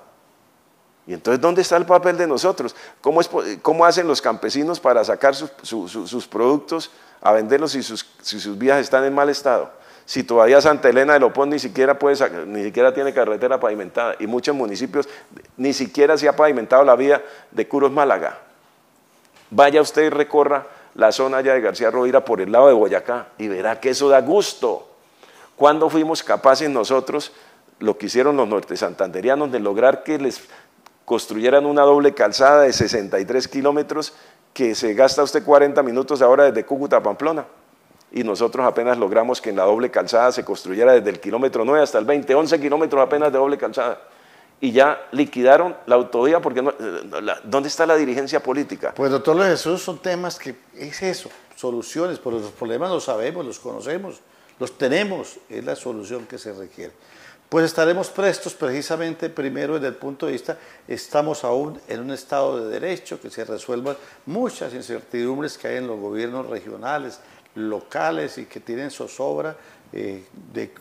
Speaker 3: Y entonces, ¿dónde está el papel de nosotros? ¿Cómo hacen los campesinos para sacar sus productos a venderlos si sus vías están en mal estado? Si todavía Santa Elena de Lopón ni siquiera tiene carretera pavimentada, y muchos municipios ni siquiera se ha pavimentado la vía de Curos Málaga. Vaya usted y recorra la zona allá de García Rovira por el lado de Boyacá y verá que eso da gusto. ¿Cuándo fuimos capaces nosotros, lo que hicieron los nortesantanderianos, de lograr que les construyeran una doble calzada de 63 kilómetros que se gasta usted 40 minutos ahora desde Cúcuta a Pamplona? Y nosotros apenas logramos que en la doble calzada se construyera desde el kilómetro 9 hasta el 20, 11 kilómetros apenas de doble calzada. Y ya liquidaron la autovía porque ¿dónde está la dirigencia política?
Speaker 2: Pues doctor Luis Jesús, son temas que es eso, soluciones, pero los problemas los sabemos, los conocemos, los tenemos, es la solución que se requiere. Pues estaremos prestos precisamente, primero desde el punto de vista, estamos aún en un estado de derecho, que se resuelvan muchas incertidumbres que hay en los gobiernos regionales, locales y que tienen zozobra de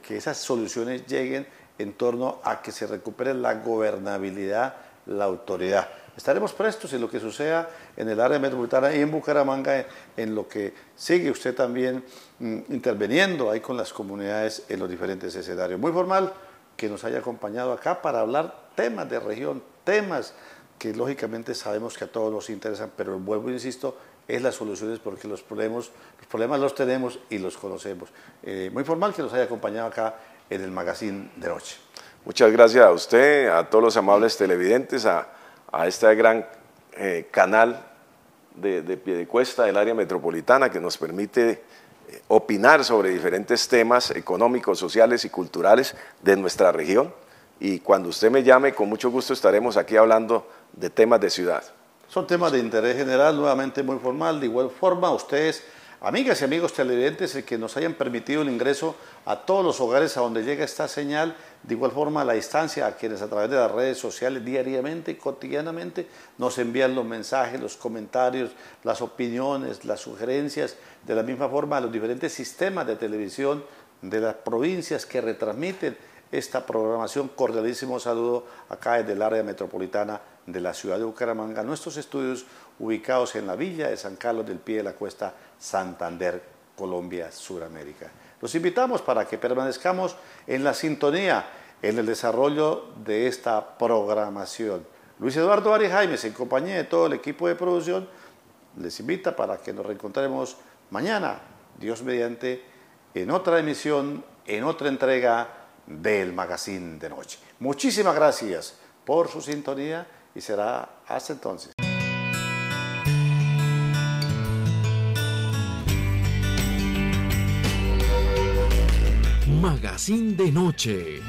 Speaker 2: que esas soluciones lleguen en torno a que se recupere la gobernabilidad, la autoridad. Estaremos prestos en lo que suceda en el área metropolitana y en Bucaramanga, en lo que sigue usted también interviniendo ahí con las comunidades en los diferentes escenarios. Muy formal que nos haya acompañado acá para hablar temas de región, temas que lógicamente sabemos que a todos nos interesan, pero vuelvo e insisto, es las soluciones porque los problemas los tenemos y los conocemos. Muy formal que nos haya acompañado acá en el Magazine de Noche.
Speaker 3: Muchas gracias a usted, a todos los amables televidentes, a este gran canal de Piedecuesta del área metropolitana que nos permite opinar sobre diferentes temas económicos, sociales y culturales de nuestra región. Y cuando usted me llame, con mucho gusto estaremos aquí hablando de temas de ciudad.
Speaker 2: Son temas de interés general, nuevamente muy formal. De igual forma, ustedes, amigas y amigos televidentes, el que nos hayan permitido el ingreso a todos los hogares a donde llega esta señal, de igual forma a la distancia, a quienes a través de las redes sociales diariamente, cotidianamente, nos envían los mensajes, los comentarios, las opiniones, las sugerencias, de la misma forma a los diferentes sistemas de televisión de las provincias que retransmiten esta programación. Cordialísimo saludo acá desde el área metropolitana de la ciudad de Bucaramanga, nuestros estudios ubicados en la villa de San Carlos del Pie de la Cuesta, Santander, Colombia, Suramérica. Los invitamos para que permanezcamos en la sintonía, en el desarrollo de esta programación. Luis Eduardo Arias Jaimes, en compañía de todo el equipo de producción, les invita para que nos reencontremos mañana, Dios mediante, en otra emisión, en otra entrega del Magazine de Noche. Muchísimas gracias por su sintonía y será hasta entonces.
Speaker 1: Magazine de Noche.